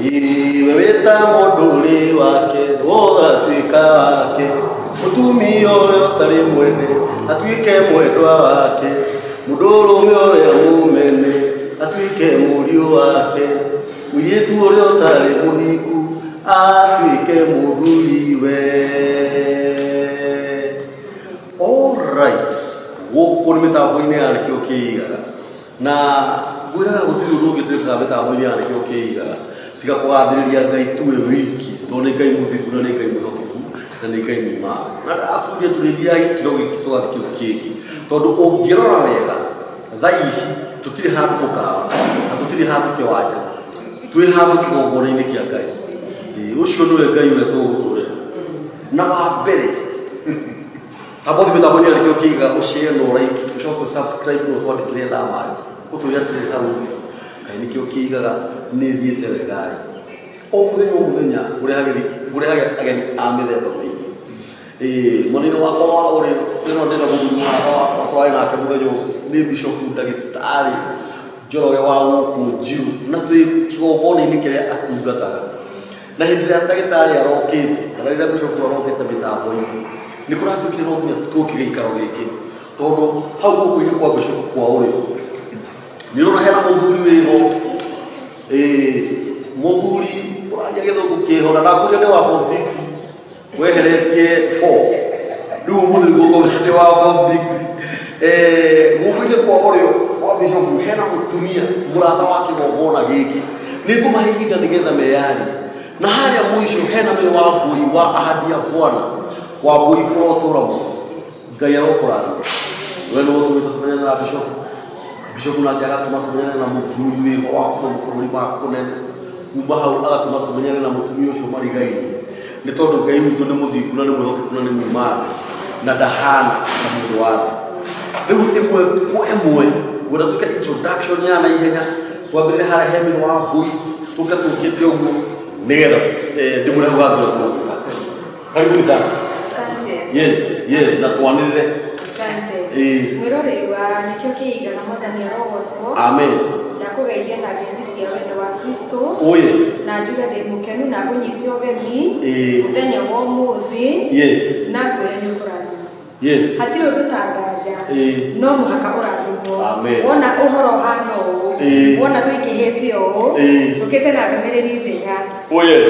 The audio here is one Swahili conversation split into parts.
Iweta moduli wake, woga tuika wake, mutumia ule otari mwene, atuike mwendwa wake, mudurume ule mumene, atuike murio wake, muyetu ule otari muhiku, atuike muthuriwe. Alright, woko ni Mitambo-ini ya Nikio Kiigaga. Na gwiraga gutiri undu ungituika Mitambo-ini ya Nikio Kiigaga tiga kugathiriria Ngai tuwe wiki tondu Ngai muthingu na Ngai muhokeku na Ngai muma na ndakuria turiria ikiro giki twathikio kingi tondu ungirora wega thaa ici tutiri handu mukawa na tutiri handu kiwanja twi handu kigongona-ini kia Ngai ucio niwe Ngai uria tuguturira na wa mbere Hapo Mitambo-ini ya Nikio Kiigaga ushare no like ucoke subscribe no twandikire thamaji uturia tiri hau Ngai Nikio Kiigaga ni thiete wega o muthenya urehage ageni a mithemba mingi munini wakwa uri ino ndina muthuri wakwa twari nake muthenya ni Bishop Ndagitari Njoroge wa guku Njiru na twi kigongona-ini kiria atungataga na hindi ya Ndagitari arokite kana ira Bishop arokite Mitambo-ini ni kuratuikire no nginya tukige ikaro giki tondu hau guku-ini kwa Bishop kwa uri ni rona hena muthuri wiho muthuri uraria githungu kihona na kuria ni wa form 6 weheretie 4 riu muthuri guko ni wa form 6 guku-ini kwa urio kwa Bishop hena mutumia murata wa kigongona giki ni kumahinda nigetha meyari na haria mwisho hena me wa mbui wa ahadi ya Bwana wa mbui uroturamo Ngai arokurathima we no tumenyana na Bishop na jaga tumenyana na muthuri wiho wa bũrũri wa kunene kuma hau agatuma tumenyane na mutumia ucio marigaini ni tondu Ngai witu ni muthingu na ni mwihokeku na ni mumana na ndahana na mundu wake riu imwe gwenda tuke introduction ya na ihenya twambire haria hemi wa mbui tuke tukite uguo nigetha ndimure hau gangiro tu karibuni sana. Yes na twanirire asante mwiroreri wa Nikio Kiigaga mwathani arogocwo amen ndakugeithia na ngendi cia wendo wa Kristo na njuga ndi mukenu na ngunyite ugeni muthenya wa umuthi na ngwire ni ukurathima hatiri undu tangaja no muhaka urathimwo wona uhoro hano wona twikihite o tukite na ndumiriri njega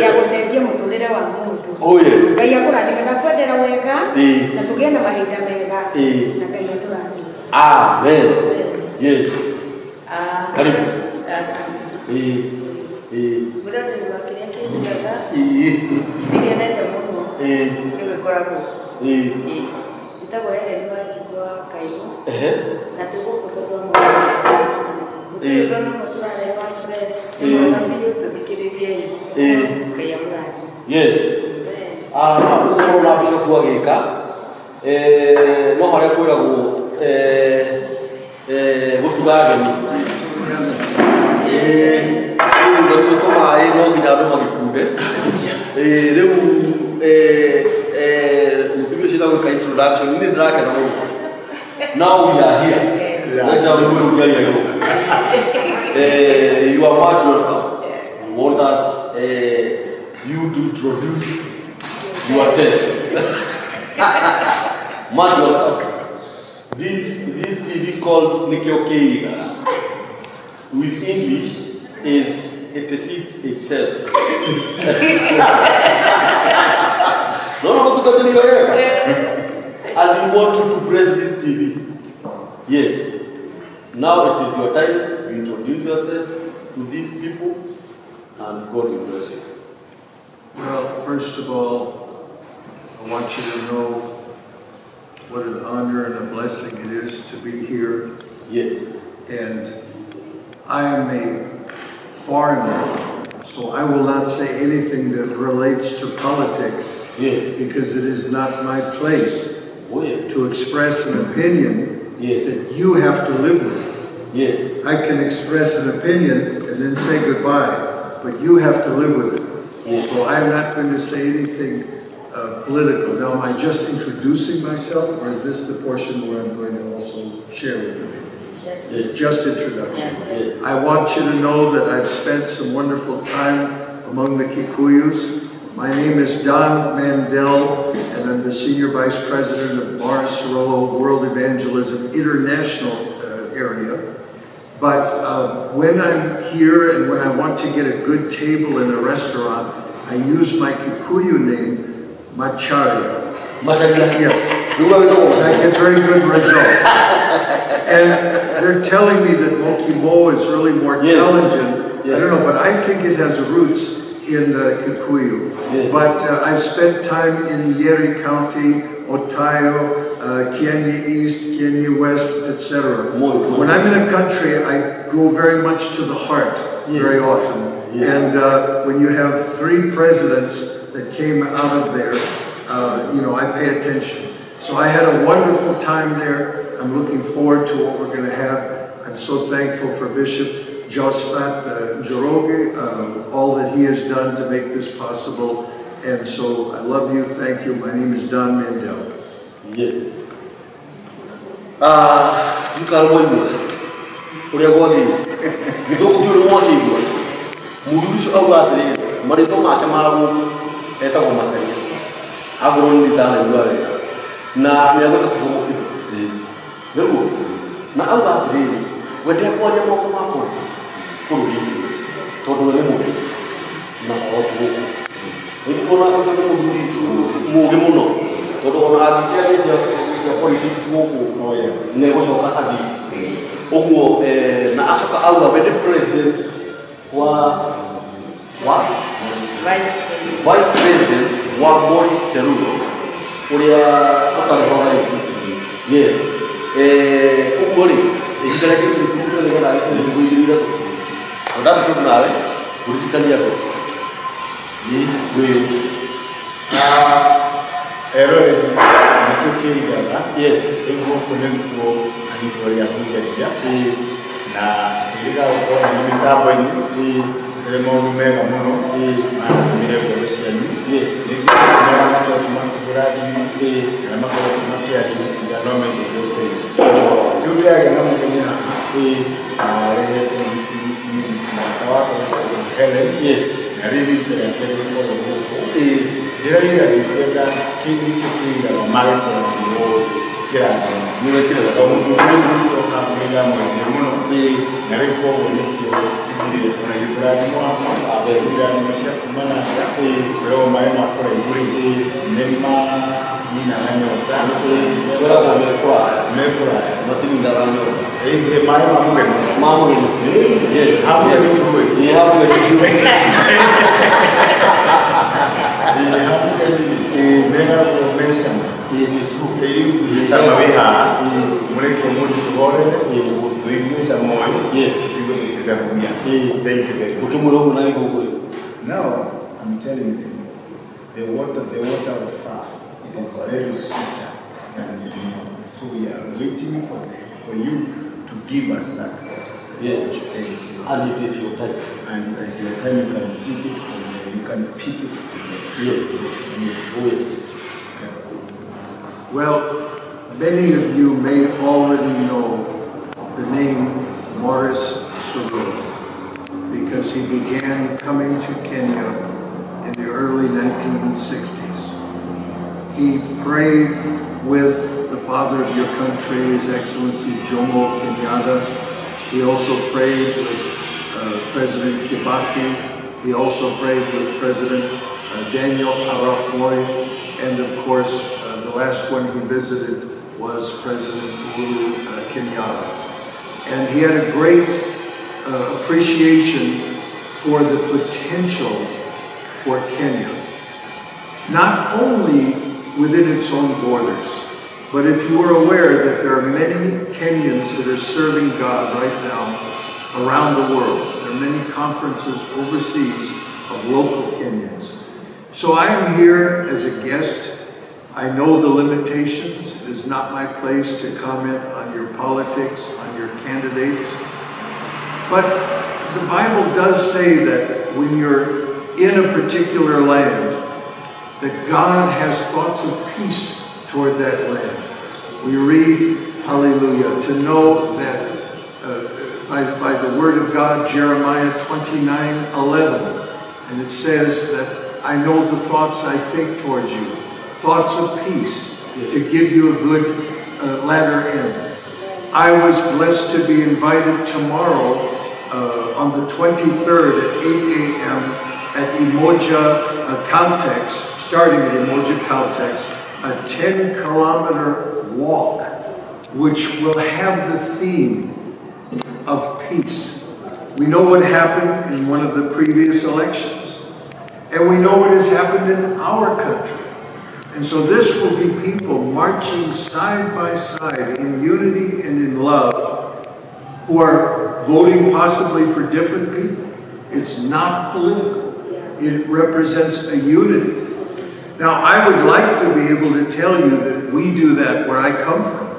ya gucenjia muturire wa mundu Ngai akurathime na kwendera wega na tugie na mahinda mega na Ngai aturathime amen. Yes karibu asante mwiroreri wa kiria Kiigaga ndigenete muno nigikoragwo itagwo Helen Wanjikwa Kaigo na tuguku tondu muturano muturare wa stress na biyo tuthikiririe Ngai amurathime. Yes na Bishop wagika no haria kwiragwo gutugageni ndio tumae no nginya andu magikunde riu mutumia ucio ndagwika introduction ni ndirake na mundu now we are here you are much welcome. We want us you to introduce yourself. Much welcome. This TV called Nikio Kiigaga with English it sits itself. No, as you want to press this TV. Yes. Now it is your time to introduce yourself to these people and God will bless you. Well, first of all, I want you to know what an honor and a blessing it is to be here. Yes. And I am a foreigner, so I will not say anything that relates to politics. Yes. Because it is not my place yes. to express an opinion that you have to live with. Yes. I can express an opinion and then say goodbye, but you have to live with it. Yes. So I'm not going to say anything political. Now, am I just introducing myself, or is this the portion where I'm going to also share with you? Yes. Just introduction. Yes. I want you to know that I've spent some wonderful time among the Kikuyus. My name is Don Mandell, and I'm the Senior Vice President of Cerrulo World Evangelism International area. But when I'm here and when I want to get a good table in a restaurant, I use my Kikuyu name, Macharia. Yes. I get very good results. And they're telling me that Mokimo is really more challenging. I don't know, but I think it has roots in Kikuyu. But I've spent time in Yeri County, Otayo, Kenya East, Kenya West, etc. When I'm in a country, I go very much to the heart very often. And when you have 3 presidents that came out of there, I pay attention. So I had a wonderful time there. I'm looking forward to what we're going to have. I'm so thankful for Bishop Josephat Njoroge, all that he has done to make this possible. And so I love you, thank you. My name is Don Mandell. Yes. You can't win me. What are you going to do? You don't do the one thing. Mudus of Latri, Marito Makamaru, Eta Masai. I'm going to tell you. Now, we are going to promote it. Now, I'm not really. When they call you Mokomako, for you, totally moving. Not all to move. When you go out of the movie, todo orang ada dia siapa politik semua negosio kata di ogo na asoka aula bede president vice president wa Morris Cerrulo oria kota lehoga itu yes ogo ni ikala ke itu le kana itu sebui dia tu ada besar nale political dia tu ni Nikio Kiigaga, yes, ego kunemko anikoria kujaja, na iliga uko na Mitambo ini, elemo rumega muno, mana mire korosia ni, yes, niki kuna mako kumafuradi ni, na mako kumakia ni, ya nome ni yote. Yule yake na mgeni hapa, rehe kumatawa kwa Helen, yes, na ribi tere kere kwa huko. Dira ira dikwenda Nikio Kiigaga mare kwa kiranga niwe kira kwa mtu kutoka kuinga mwenye muno na reko Nikio kigire kuna yiturani mwako abira nimesha kumana pero maana kwa yuri nema nina nanyota wala kwa mekura matini ndaranyo mai mamu yes hapo ni wewe hapo ni Mega Mensam, Sama Viha, Muleko Mutu Hore, to English and more, yes, thank you very much. Now, I'm telling them, the water of far, it is very sweeter than the milk. So we are waiting for you to give us that water. Yes, and it is your time. And as your time, you can take it from there, you can pick it. Yes. Well, many of you may already know the name Morris Cerrulo because he began coming to Kenya in the early 1960s. He prayed with the father of your country, His Excellency Jomo Kenyatta. He also prayed with President Kibaki. He also prayed with President Daniel Arap Moi, and of course, the last one he visited was President Uhuru Kenyatta. And he had a great appreciation for the potential for Kenya, not only within its own borders, but if you are aware that there are many Kenyans that are serving God right now around the world. There are many conferences overseas of local Kenyans. So I am here as a guest. I know the limitations. It is not my place to comment on your politics, on your candidates. But the Bible does say that when you're in a particular land, that God has thoughts of peace toward that land. We read, hallelujah, to know that by the word of God, Jeremiah 29:11, And it says that I know the thoughts I think towards you, thoughts of peace, to give you a good latter end. I was blessed to be invited tomorrow on the 23rd at 8 a.m. at Umoja Caltex, starting at Umoja Caltex, a 10-kilometer walk, which will have the theme of peace. We know what happened in one of the previous elections, and we know what has happened in our country. And so this will be people marching side by side in unity and in love, who are voting possibly for different people. It's not political. It represents a unity. Now, I would like to be able to tell you that we do that where I come from,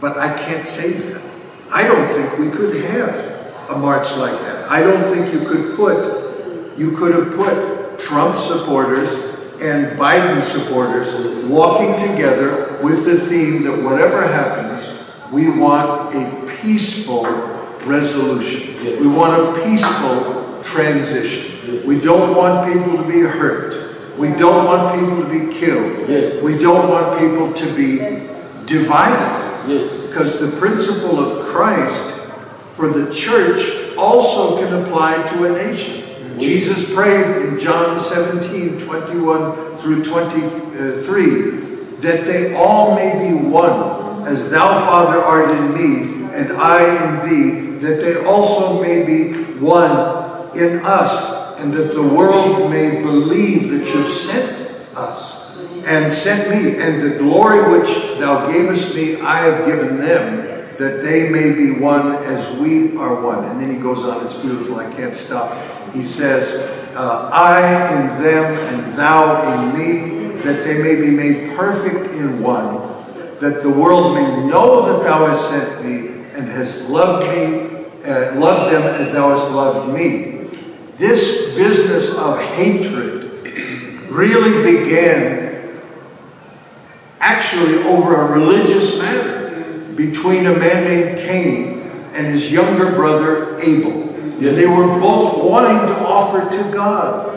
but I can't say that. I don't think we could have a march like that. I don't think you could have put Trump supporters and Biden supporters walking together with the theme that whatever happens, we want a peaceful resolution. Yes. We want a peaceful transition. Yes. We don't want people to be hurt. We don't want people to be killed. Yes. We don't want people to be divided. Yes. Because the principle of Christ for the church also can apply to a nation. Jesus prayed in John 17:21 through 23, that they all may be one, as thou, Father, art in me, and I in thee, that they also may be one in us, and that the world may believe that you've sent us, and sent me, and the glory which thou gavest me, I have given them, that they may be one as we are one. And then he goes on, it's beautiful, I can't stop. He says, I in them and thou in me, that they may be made perfect in one, that the world may know that thou hast sent me and hast loved them as thou hast loved me. This business of hatred really began actually over a religious matter between a man named Cain and his younger brother Abel. Yes. They were both wanting to offer to God.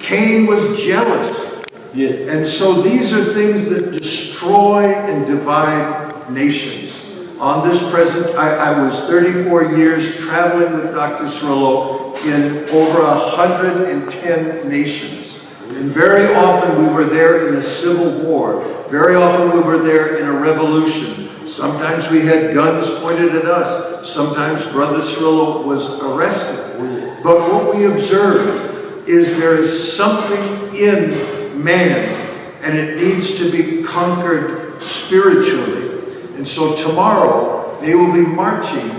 Cain was jealous. Yes. And so these are things that destroy and divide nations. On this present, I was 34 years traveling with Dr. Cerrulo in over 110 nations. And very often we were there in a civil war. Very often we were there in a revolution. Sometimes we had guns pointed at us. Sometimes Brother Cerrulo was arrested. But what we observed is there is something in man, and it needs to be conquered spiritually. And so tomorrow they will be marching,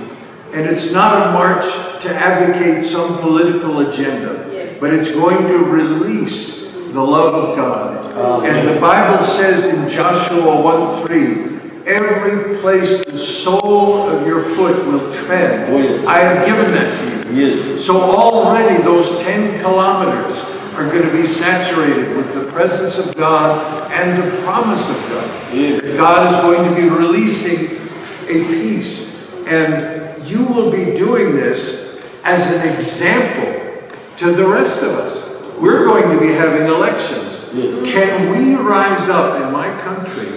and it's not a march to advocate some political agenda, but it's going to release the love of God. And the Bible says in Joshua 1:3, every place the sole of your foot will tread, I have given that to you. Yes. So already those 10 kilometers are going to be saturated with the presence of God and the promise of God. Yes. God is going to be releasing a peace. And you will be doing this as an example to the rest of us. We're going to be having elections. Yes. Can we rise up in my country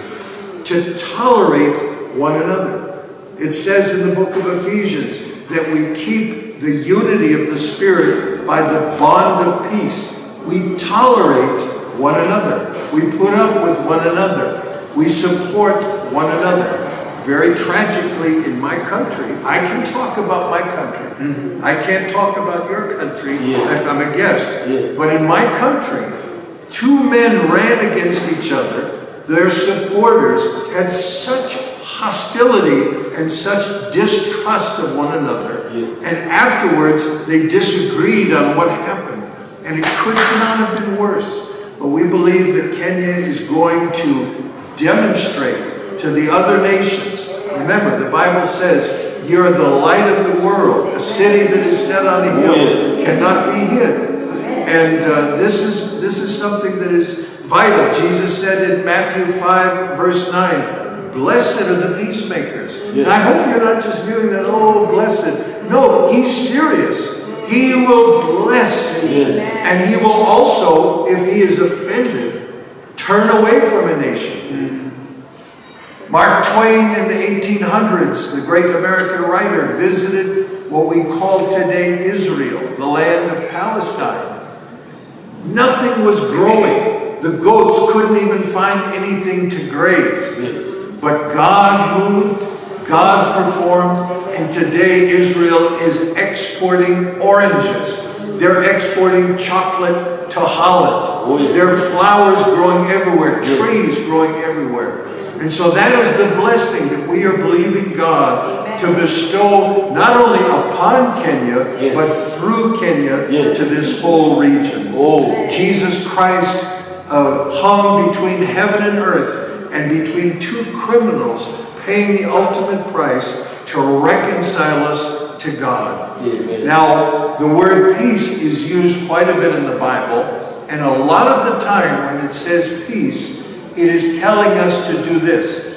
to tolerate one another? It says in the book of Ephesians that we keep the unity of the Spirit by the bond of peace. We tolerate one another. We put up with one another. We support one another. Very tragically in my country, I can talk about my country. Mm-hmm. I can't talk about your country. Yeah. I'm a guest. Yeah. But in my country, two men ran against each other. Their supporters had such hostility and such distrust of one another. Yes. And afterwards, they disagreed on what happened. And it could not have been worse. But we believe that Kenya is going to demonstrate to the other nations. Remember, the Bible says, you're the light of the world. A city that is set on a hill cannot be hid. And this is something that is vital. Jesus said in Matthew 5, verse 9, blessed are the peacemakers. Yes. And I hope you're not just viewing that, oh, blessed. No, he's serious. He will bless you. Yes. And he will also, if he is offended, turn away from a nation. Mark Twain in the 1800s, the great American writer, visited what we call today Israel, the land of Palestine. Nothing was growing. The goats couldn't even find anything to graze. But God moved, God performed, and today Israel is exporting oranges. They're exporting chocolate to Holland. There are flowers growing everywhere, trees growing everywhere. And so that is the blessing that we are believing God to bestow not only upon Kenya, but through Kenya to this whole region. Jesus Christ hung between heaven and earth and between two criminals, paying the ultimate price to reconcile us to God. Now, the word peace is used quite a bit in the Bible, and a lot of the time when it says peace, it is telling us to do this.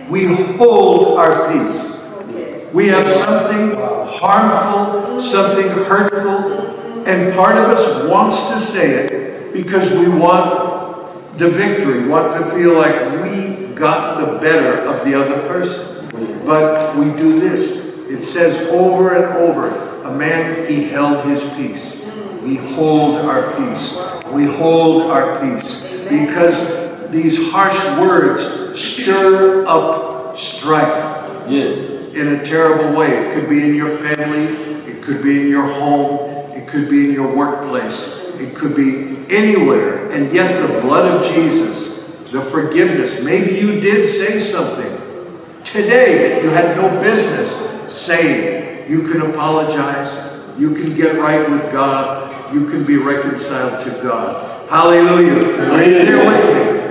We hold our peace. We have something harmful, something hurtful, and part of us wants to say it because we want the victory, want to feel like we got the better of the other person. But we do this. It says over and over, a man, he held his peace. We hold our peace. We hold our peace. Because these harsh words stir up strife in a terrible way. It could be in your family. It could be in your home. It could be in your workplace. It could be anywhere. And yet the blood of Jesus, the forgiveness. Maybe you did say something today that you had no business saying. You can apologize. You can get right with God. You can be reconciled to God. Hallelujah. Are you there with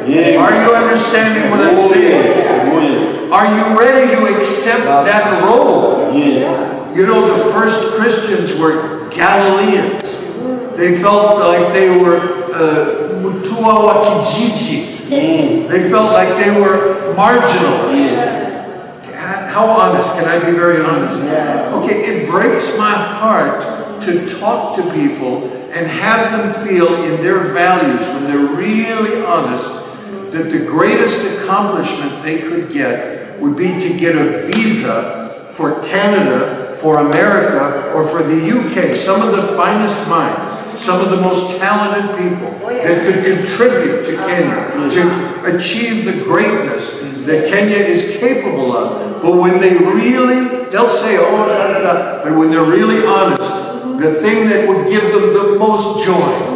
me? Are you understanding what I'm saying? Are you ready to accept that role? You know, the first Christians were Galileans. They felt like they were Mutua wa Kijiji. They felt like they were marginalized. How honest? Can I be very honest? Okay, it breaks my heart to talk to people and have them feel in their values, when they're really honest, that the greatest accomplishment they could get would be to get a visa for Canada, for America, or for the UK. Some of the finest minds, some of the most talented people that could contribute to Kenya, to achieve the greatness that Kenya is capable of. But when they really, they'll say, but when they're really honest, the thing that would give them the most joy.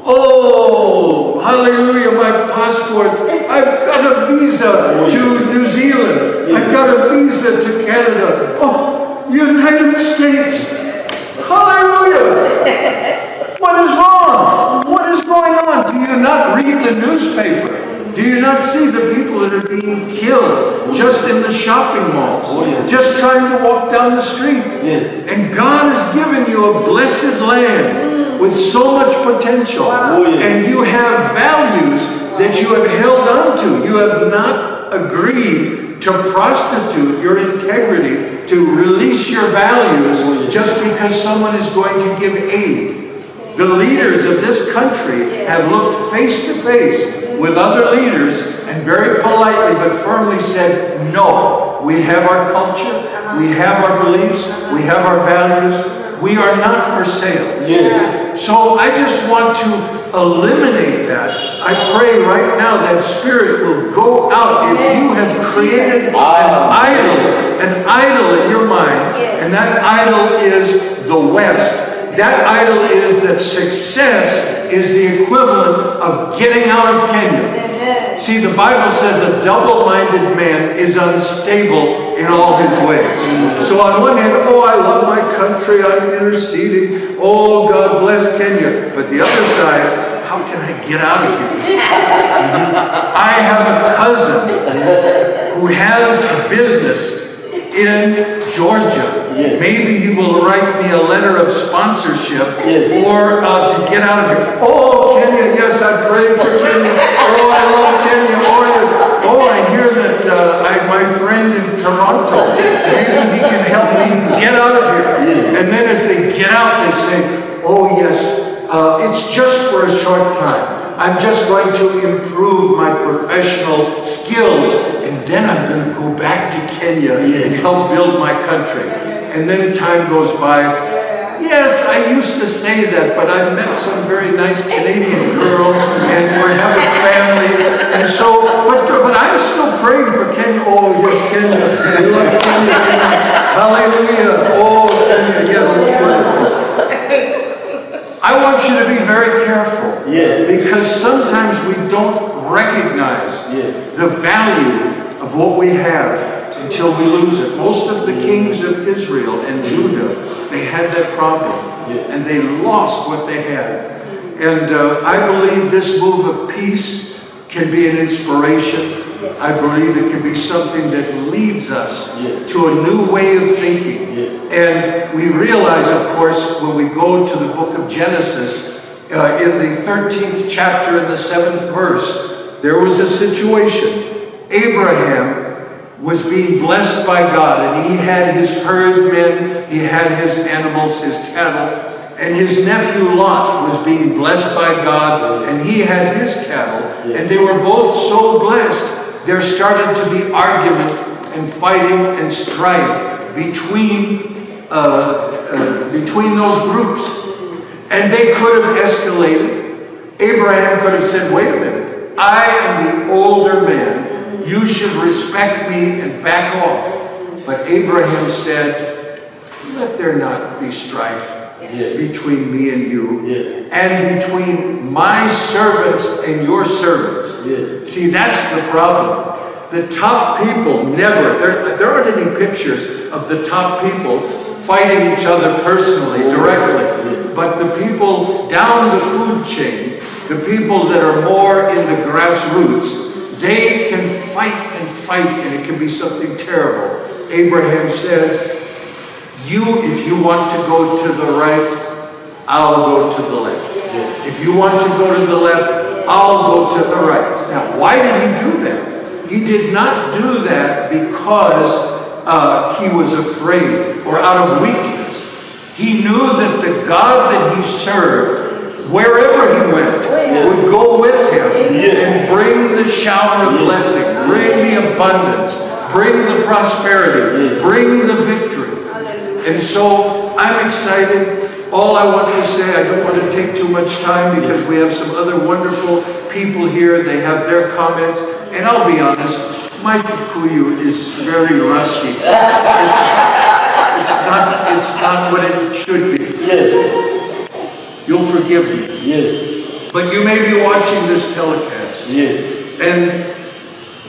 Oh, hallelujah, my passport. I've got a visa to New Zealand. I've got a visa to Canada. Oh, United States. Hallelujah. What is wrong? What is going on? Do you not read the newspaper? Do you not see the people that are being killed just in the shopping malls, just trying to walk down the street? And God has given you a blessed land with so much potential, and you have values that you have held on to. You have not agreed to prostitute your integrity, to release your values just because someone is going to give aid. The leaders of this country have looked face to face with other leaders and very politely but firmly said, no, we have our culture, we have our beliefs, we have our values, we are not for sale. So I just want to eliminate that. I pray right now that spirit will go out. If you have created an idol in your mind, and that idol is the West, that idol is that success is the equivalent of getting out of Kenya. See, the Bible says a double-minded man is unstable in all his ways. So on one hand, oh, I love my country, I'm interceding, oh, God bless Kenya. But the other side, how can I get out of here? I have a cousin who has a business in Georgia. Maybe he will write me a letter of sponsorship or to get out of here. Oh, Kenya, yes, I pray for Kenya. Oh, I love Kenya. Oh, I hear that my friend in Toronto, maybe he can help me get out of here. And then as they get out, they say, oh yes, it's just for a short time. I'm just going to improve my professional skills, and then I'm going to go back to Kenya and help build my country. And then time goes by. Yes, I used to say that, but I met some very nice Canadian girl, and we're having a family, and so, but I'm still praying for Kenya. Oh, yes, Kenya. We love Kenya. Hallelujah. Oh, Kenya, yes, I want you to be very careful, because sometimes we don't recognize the value of what we have until we lose it. Most of the kings of Israel and Judah, they had that problem, and they lost what they had. And I believe this move of peace can be an inspiration. I believe it can be something that leads us to a new way of thinking. And we realize, of course, when we go to the book of Genesis, in the 13th chapter and the 7th verse, there was a situation. Abraham was being blessed by God, and he had his herdmen, he had his animals, his cattle, and his nephew Lot was being blessed by God, and he had his cattle, and they were both so blessed, there started to be argument and fighting and strife between those groups. And they could have escalated. Abraham could have said, wait a minute, I am the older man. You should respect me and back off. But Abraham said, let there not be strife between me and you, and between my servants and your servants. See, that's the problem. The top people never, there aren't any pictures of the top people fighting each other personally, directly. But the people down the food chain, the people that are more in the grassroots, they can fight, and it can be something terrible. Abraham said, if you want to go to the right, I'll go to the left. If you want to go to the left, I'll go to the right. Now, why did he do that? He did not do that because he was afraid or out of weakness. He knew that the God that he served, wherever he went, would go with him and bring the shower of blessing, bring the abundance, bring the prosperity, bring the victory. And so I'm excited. All I want to say, I don't want to take too much time because we have some other wonderful people here. They have their comments. And I'll be honest, my Kikuyu is very rusty. It's not what it should be. You'll forgive me. But you may be watching this telecast. And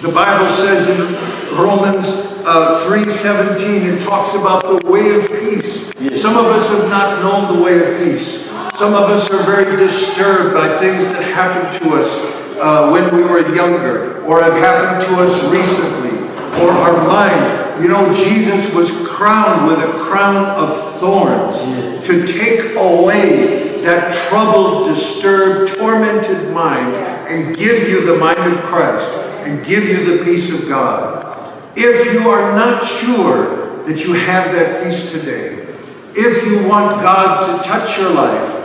the Bible says in Romans 3:17, it talks about the way of peace. Some of us have not known the way of peace. Some of us are very disturbed by things that happened to us when we were younger, or have happened to us recently, or our mind. You know, Jesus was crowned with a crown of thorns to take away that troubled, disturbed, tormented mind and give you the mind of Christ and give you the peace of God. If you are not sure that you have that peace today, if you want God to touch your life,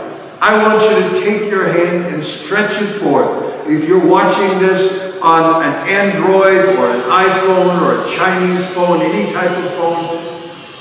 I want you to take your hand and stretch it forth. If you're watching this on an Android or an iPhone or a Chinese phone, any type of phone,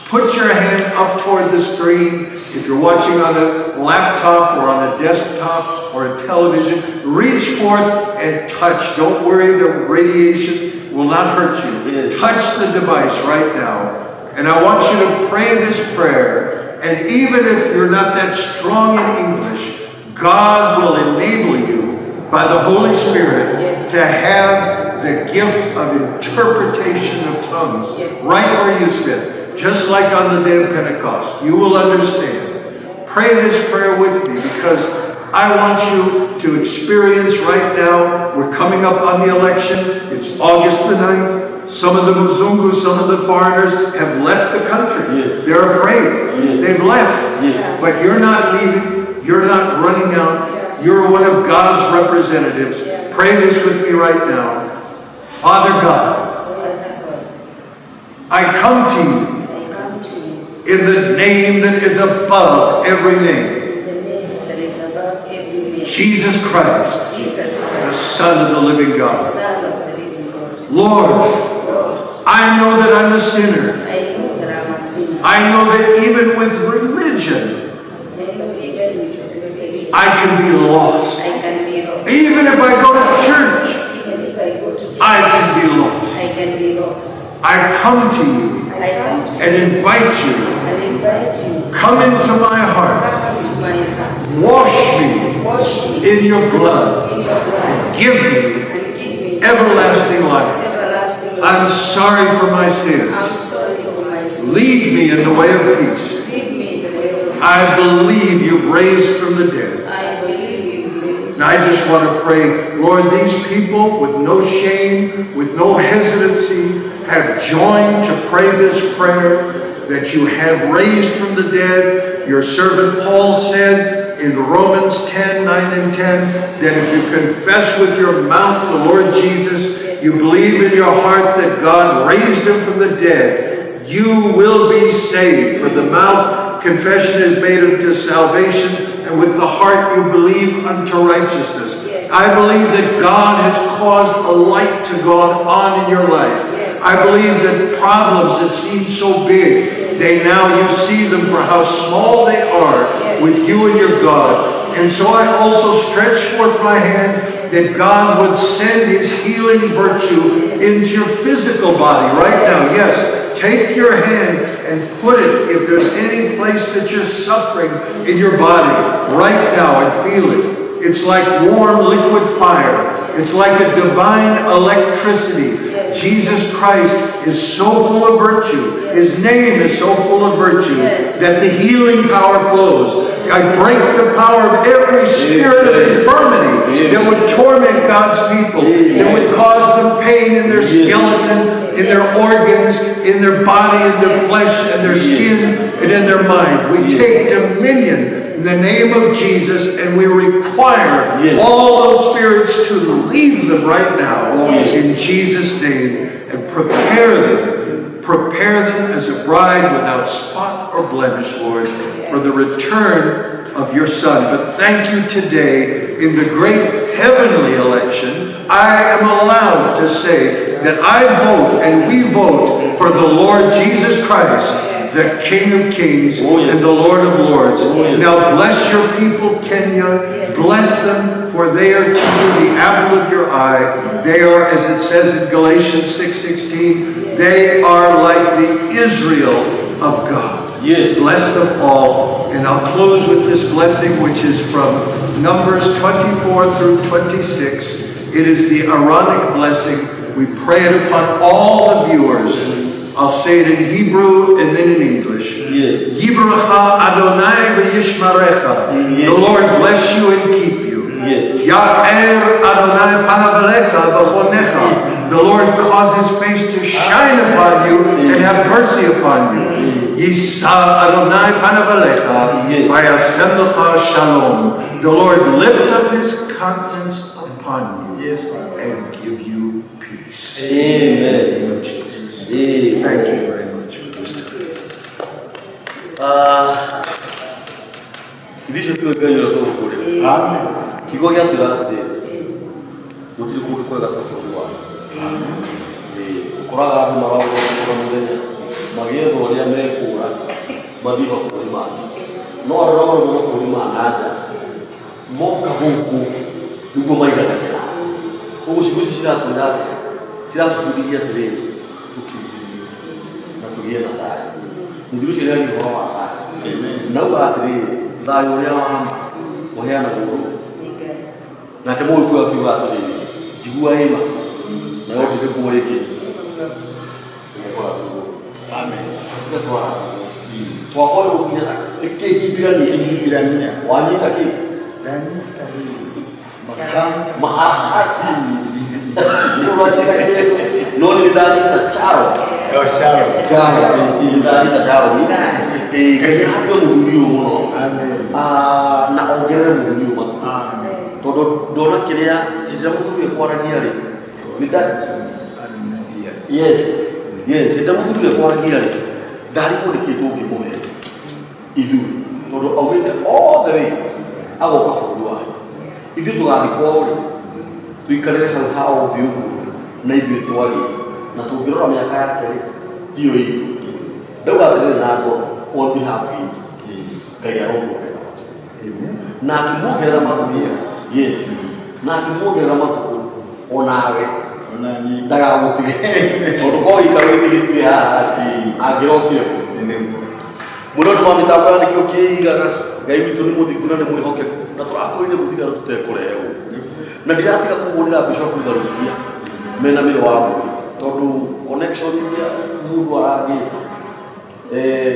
put your hand up toward the screen. If you're watching on a laptop or on a desktop or a television, reach forth and touch. Don't worry, the radiation will not hurt you. Touch the device right now. And I want you to pray this prayer. And even if you're not that strong in English, God will enable you by the Holy Spirit to have the gift of interpretation of tongues right where you sit, just like on the day of Pentecost. You will understand. Pray this prayer with me, because I want you to experience right now, we're coming up on the election, it's August the 9th, some of the Mzungus, some of the foreigners have left the country. They're afraid. They've left. But you're not leaving, you're not running out, you're one of God's representatives. Pray this with me right now. Father God, I come to you in the name that is above every name. Jesus Christ, the Son of the living God. Lord, I know that I'm a sinner. I know that even with religion, I can be lost. Even if I go to church, I can be lost. I come to you and invite you. Come into my heart. Wash me in your blood and give me everlasting life. I'm sorry for my sins. Lead me in the way of peace. I believe you've raised from the dead. And I just want to pray, Lord, these people with no shame, with no hesitancy, have joined to pray this prayer that you have raised from the dead. Your servant Paul said in Romans 10:9 and 10, that if you confess with your mouth the Lord Jesus, you believe in your heart that God raised him from the dead, you will be saved. For the mouth confession is made unto salvation, and with the heart you believe unto righteousness. I believe that God has caused a light to go on in your life. I believe that problems that seem so big, now you see them for how small they are with you and your God. And so I also stretch forth my hand that God would send his healing virtue into your physical body right now. Yes, take your hand and put it, if there's any place that you're suffering in your body right now, and feel it. It's like warm liquid fire. It's like a divine electricity. Jesus Christ is so full of virtue. His name is so full of virtue that the healing power flows. I break the power of every spirit of infirmity that would torment God's people, that would cause them pain in their skeleton, in their organs, in their body, in their flesh, and their skin, and in their mind. We take dominion in the name of Jesus, and we require all those spirits to leave them right now in Jesus' name, and prepare them as a bride without spot or blemish, Lord, for the return of your Son. But thank you today, in the great heavenly election, I am allowed to say that I vote and we vote for the Lord Jesus Christ, the King of Kings and the Lord of Lords. Now bless your people, Kenya. Bless them, for they are to you the apple of your eye. They are, as it says in Galatians 6:16, they are like the Israel of God. Bless them all. And I'll close with this blessing, which is from Numbers 24 through 26. It is the Aaronic blessing. We pray it upon all the viewers. I'll say it in Hebrew and then in English. Yivracha Adonai v'yishmarecha. The Lord bless you and keep you. Ya'er Adonai panav elecha v'chonecha. The Lord cause his face to shine upon you and have mercy upon you. Yisa Adonai panav elecha v'yasem lecha shalom. The Lord lift up his countenance upon you and give you peace. Amen. Thank you very much for this time. Dice tu che io lo trovo. Amen. Chi voglio tirare non ti ricordo quello che ha fatto. E ora ma va ma io voglio me cura. Ma dico fuori mano. No non fuori mano nada. Mo kabuku. Lugo mai da. O se você tirar tu nada. Tirar tu dia treino. Ndio sheria ni roho. Na watri da yoya moya na go. Na kemo ku akiwa tu jigua ema. Na wote ko weke. Amen. Kwa kwa kwa ukina ke hibirani wani taki dani taki mahasi no ni dani ta charo charo kaya hapo mgumu mno na ongera mgumu todo dona kilia ijamu kwa rangiari mitani yes itamu kwa rangiari dari ko kitu kimoja ithu tondu aumite all the way agoka bũrũri wayo ithuĩ tũgathiĩ kwao rĩ tuikarĩre hau hao thĩ ũguo na ithuĩ twarie na tũngĩrora mĩaka yake rĩ tiyo itũ ndauga atĩrĩrĩ na ngoro on behalf itũ Ngai aromũkĩra na akĩmuongerera matukũ na akĩmuongerera matukũ onawe ndagagũtige tondũ korwo ikarĩte gĩtirĩ haha angĩrokire mũndũ wa mĩtambo ya Nikio Kiigaga Ngai witũ nĩ mũthingu na nĩ mwĩhokeku na tũrakũrĩire gũthigara tũtekũrehwo na ndiratiga kũhũrĩra bishofu Tharutia mena mĩrĩ wa mwĩrĩ tondũ connection iria mũndũ arangĩte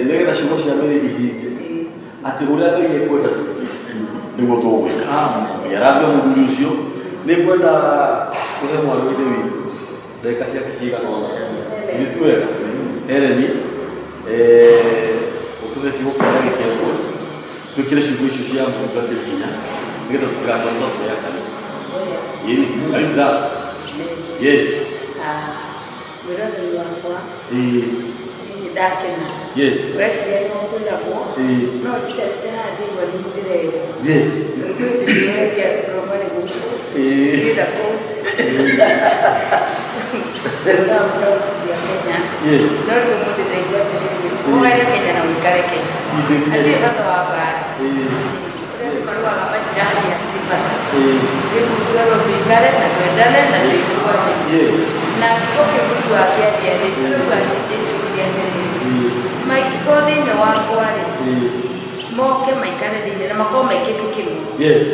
nĩgetha ciugo cia mĩrĩ ihinge atĩ ũrĩa Ngai ekwenda tũke nĩguo tũgwĩka arathia mũthuri ũcio nĩ kwenda tũhe mwarĩ-inĩ witũ ndagĩka ciake cigana ũna ithuĩ wega Hereni ũtũhe kiugo kĩrĩa gĩkĩendwo twĩkĩre ciugo icio cia mũtungatĩri hinya nĩgetha tũtigakorwo tũgĩakana karibu sana yes wĩroreri wakwa nĩ ndakena president nĩkwĩragwo no njikarĩte haha ndĩigua ndimũndĩrerwo ndĩrĩoria ngoma nĩ gũkũ nĩgetha kũu ũrautugia Kenya no rĩu ũmũthĩ ndaigua atĩrĩrĩ ũhare Kenya na ũikare Kenya hatirĩ bata wa mbara ũrĩa andũ maruaga majirani hatirĩ bata rĩu twerwo tũikare na twendane na tũiguane na kiugo kĩu mũigua akĩaria rĩ ũrauga atĩ Jesũ kuuga atĩrĩrĩ maikio thĩinĩ wakwa rĩ moke maikare thĩinĩ na makorwo maikĩtwo kĩmwe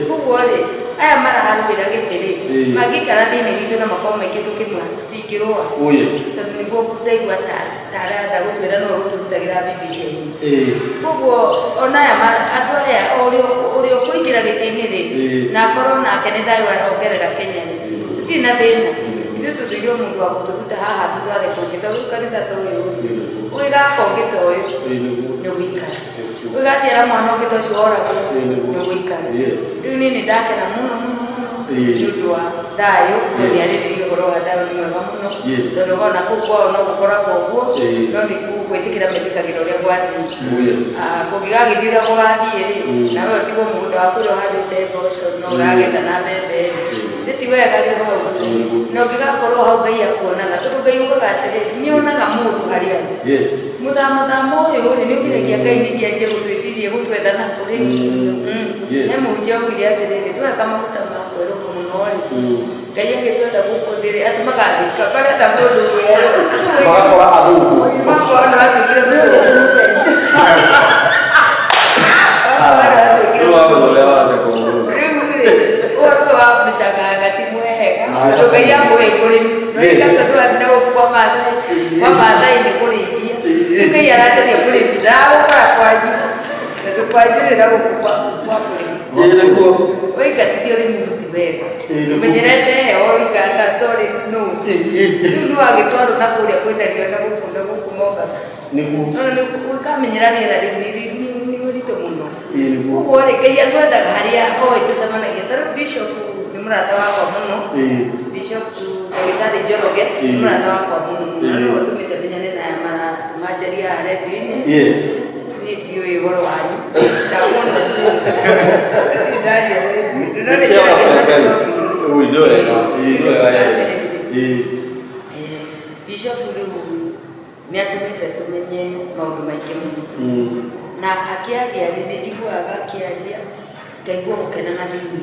koguo rĩ aya maraharũĩra gĩtĩ rĩ mangĩikara thĩinĩ witũ na makorwo maikĩtwo kĩmwe tũtingĩrũa tondũ nĩguo ndaigua tarenda gũtwĩra no gũtũrutagĩra Bibilia-inĩ koguo ona aya andũ aya ũrĩa ũkũingĩra gĩtĩ-inĩ rĩ na akorwo nake nĩ thayũ arongerera Kenya rĩ tũtirĩ na thĩna ithuĩ tũthĩirwo mũndũ wa gũtũruta haha tũtware kũngĩ tondũ kanitha ta ũyũ ũgĩgaka ũngĩ ta ũyũ nĩ ũgũikara ũgaciara mwana ũngĩ ta ũcio woragwo nĩ ũgũikara rĩu niĩ nĩ ndakena mũno nĩ ũndũ wa thayũ tondũ nĩarĩrĩria ũhoro wa thayũ nĩ mwega mũno tondũ wona kũu kwao no gũkoragwo ũguo no nĩ gwĩtĩkĩra metĩkagĩra ũrĩa gwathiĩ kũngĩgagĩthiĩ ũrĩa gũgathiĩ rĩ nawe ũtigwo mũgũnda waku ũrĩa ũhandĩte mboco no ũragetha na mbembe rĩ ti wega rĩu hau na ũngĩgakorwo hau Ngai akuonaga tondũ Ngai ugaga atĩrĩrĩ nĩonaga mũndũ harĩa arĩ mũthamathamo ũyũ rĩ nĩ ũgiragia Ngai nĩkĩanjie gũtwĩcirie gũtwetha na kũrĩ he mũhunjia augire atĩrĩrĩ tweka maguta ma kwerũha mũno rĩ Ngai agĩtwenda gũkũ thĩ rĩ atĩ magathika marenda mũndũ werũ magakora athũngũ magakora no atuĩkire ũhoro wa mĩcagaga ti mwega tondũ Ngai amũhe mũrĩmi no igata twathina gũkũ kwa Maathai nĩ kũrĩithia rĩu Ngai aracaria mũrĩmi ndagũkora kwanyu tondũ kwanyu rĩ na gũkũ kwa mũrĩmi ũingatithia ũrĩmi ti wega ũmenyerete heho ũingata torĩ snow rĩu nĩ wagĩtwarwo na kũrĩa kwendario na gũkũ mokaga ũkamenyera rĩera rĩu nĩ ũritũ mũno ũguo rĩ Ngai atwendaga harĩa oĩ tũcemanagia tarĩu bishop nĩ mũrata wakwa mũno bishop ndagĩtarĩ Njoroge nĩ mũrata wakwa mũno no tũmĩte menyane naye maratũmanjaria haha redio-inĩ niĩ ndiũĩ ũhoro wanyu ndamwona bishop rĩu nĩ atũmĩte tũmenye maũndũ maingĩ mũno na akĩaria rĩ nĩ njiguaga akĩaria ngaigua gũkena na thĩinĩ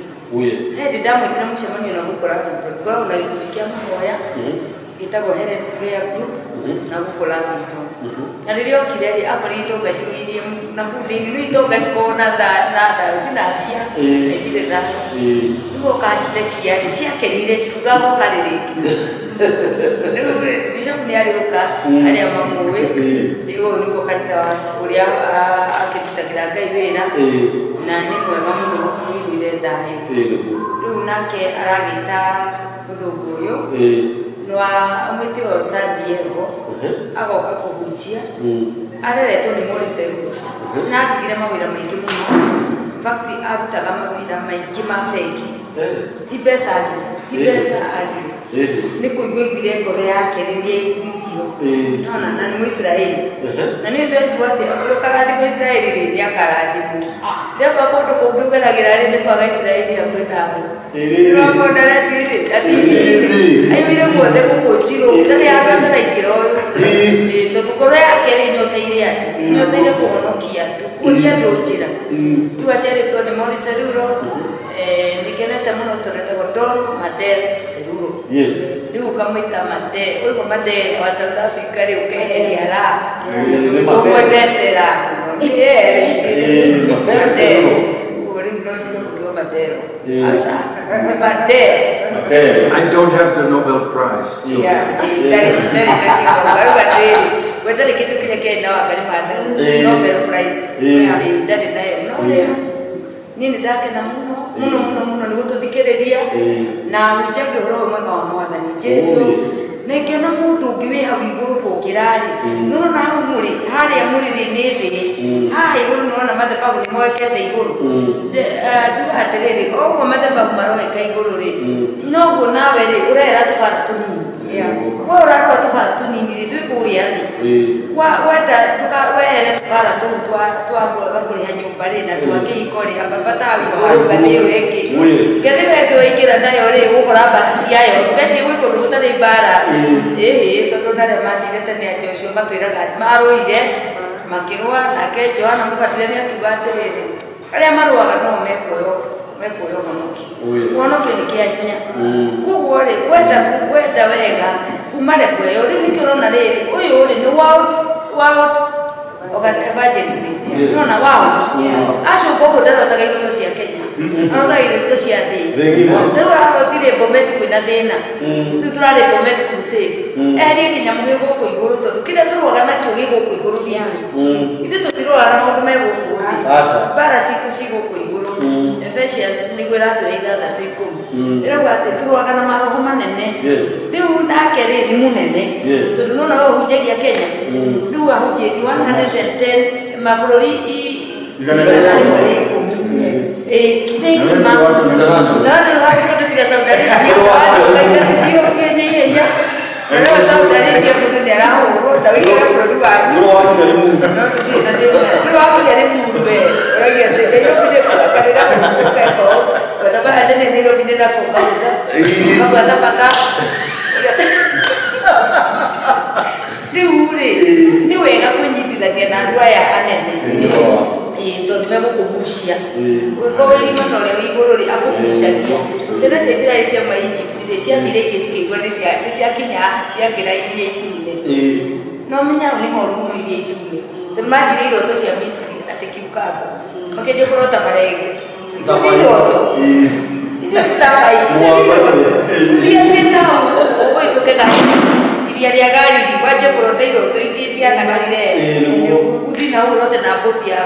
hĩndĩ ndamwĩtĩra mũcemanio na gũkora ngoragwo na gĩkundi kĩa mahoya gĩtagwo Helen's Prayer Group na gũkora gwitũ na rĩrĩa okire rĩ akorire itonga ciũirie na kũu thĩinĩ rĩu itonga cikorwo na thayũ cinambia na itirĩ thayũ nĩguo kacitekia rĩ ciakenire cikugaga gũka rĩrĩngĩ rĩu bishop nĩ arĩũka arĩa mamũĩ ũyũ nĩguo kanitha ũrĩa akĩrutagĩra Ngai wĩra na nĩ mwega mũno kũiguire thayũ rĩu nake aragĩta mũthũngũ ũyũ aumĩte o San Diego agoka kũhunjia areretwo nĩ mũrĩ Cerrulo na atigire mawĩra maingĩ mũno fact arutaga mawĩra maingĩ ma bengi ti mbeca agire nĩ kũigua iguire ngoro yake rĩrĩa Nikio. Na ni Muisraeli. Na ni twetu ati ukaradi Muisraeli ri ya karadi mu. Ndio kwa kodo kugira girari ni kwa Israeli ya kwenda. Ndio kwa ndani ati ayo mwothe gukuchiro tari aganda na igiro to tukorea keri nyoteire atu nyoteire kuhonokia atu kuria ndojira tu acere to ni moni Cerrulo nikenete muno torete godon Mandell Cerrulo riu kamita Mandell uko Mandell wa South Africa riu keheria ra kumwendetera Mandell uri ndo Mandell asa Mandell. I don't have the Nobel Prize. Yeah, dari kitu kile na wakati Mandell Nobel Prize. Dari nayo. Nini dake na muno ni gututhikiria na ujage horo mwega wa mwathani Jesu. Nekiona mundu ngiwe hau iguru kukirari nuno na hau muri haria muri ni thi ha iguru nona madhabahu ni mwekete iguru tuga atiriri ogwo madhabahu maroeka iguru ri noguo nawe ri urera tubara tunini kwa urarwa tubara tunini ri twikuria thi wenda tukawehere tubara twa kuriha nyumba ri na twakihikori hapa tawi iguru ngati weki ngati weki waingira nayo ri gukora mbara ciayo ngeci gwiko gutari mbara tondu ndare mathirite ni Joshua matwiraga maruire makirwa nake Johana mubatithania akiuga atiriri aria maruaga no mekuoyo honoki ni kia hinya koguo ri wenda wega kumare kweyo ri nikirona riri uyu ri ni world evangelism nona world acio koguo ndarotaga indo cia Kenya arotaga indo cia thi ndewa otire Bomet kwina thina turare Bomet crusade eri kinyamu giguku iguru tondu kire turoga nakio giguku iguru thitu ithu tutirora na maundu meguku bara citu ciguku iguru Ephesians ni gwira tureitha 3:10 irauga ati turoga na maroho manene riu nake ri ni munene tondu nona we hunjagia Kenya riu ahunjiti 110 mabũrũri igana rĩmwe ikũmi ni wega kunyitithania na andũ aya anene tondu megũkũgucia gwĩka wĩrima na ũrĩa wĩ igũrũ rĩ akũgucagia ciana cia Israeli cia Egypt rĩ ciathire ingĩ cikĩigua nĩ ciakinya ciakĩra iria itune no menya nĩ horu mũno iria itune tondũ manjire iroto cia Misiri atĩ kiukamba makĩnjia kũrota marenge icio nĩ iroto icio tutabai icio nĩ iroto thiathiĩ nao ũgĩtũke iria rĩa Galili wanje kũrota iroto ingĩ cianagarire uthi na urote na boti ya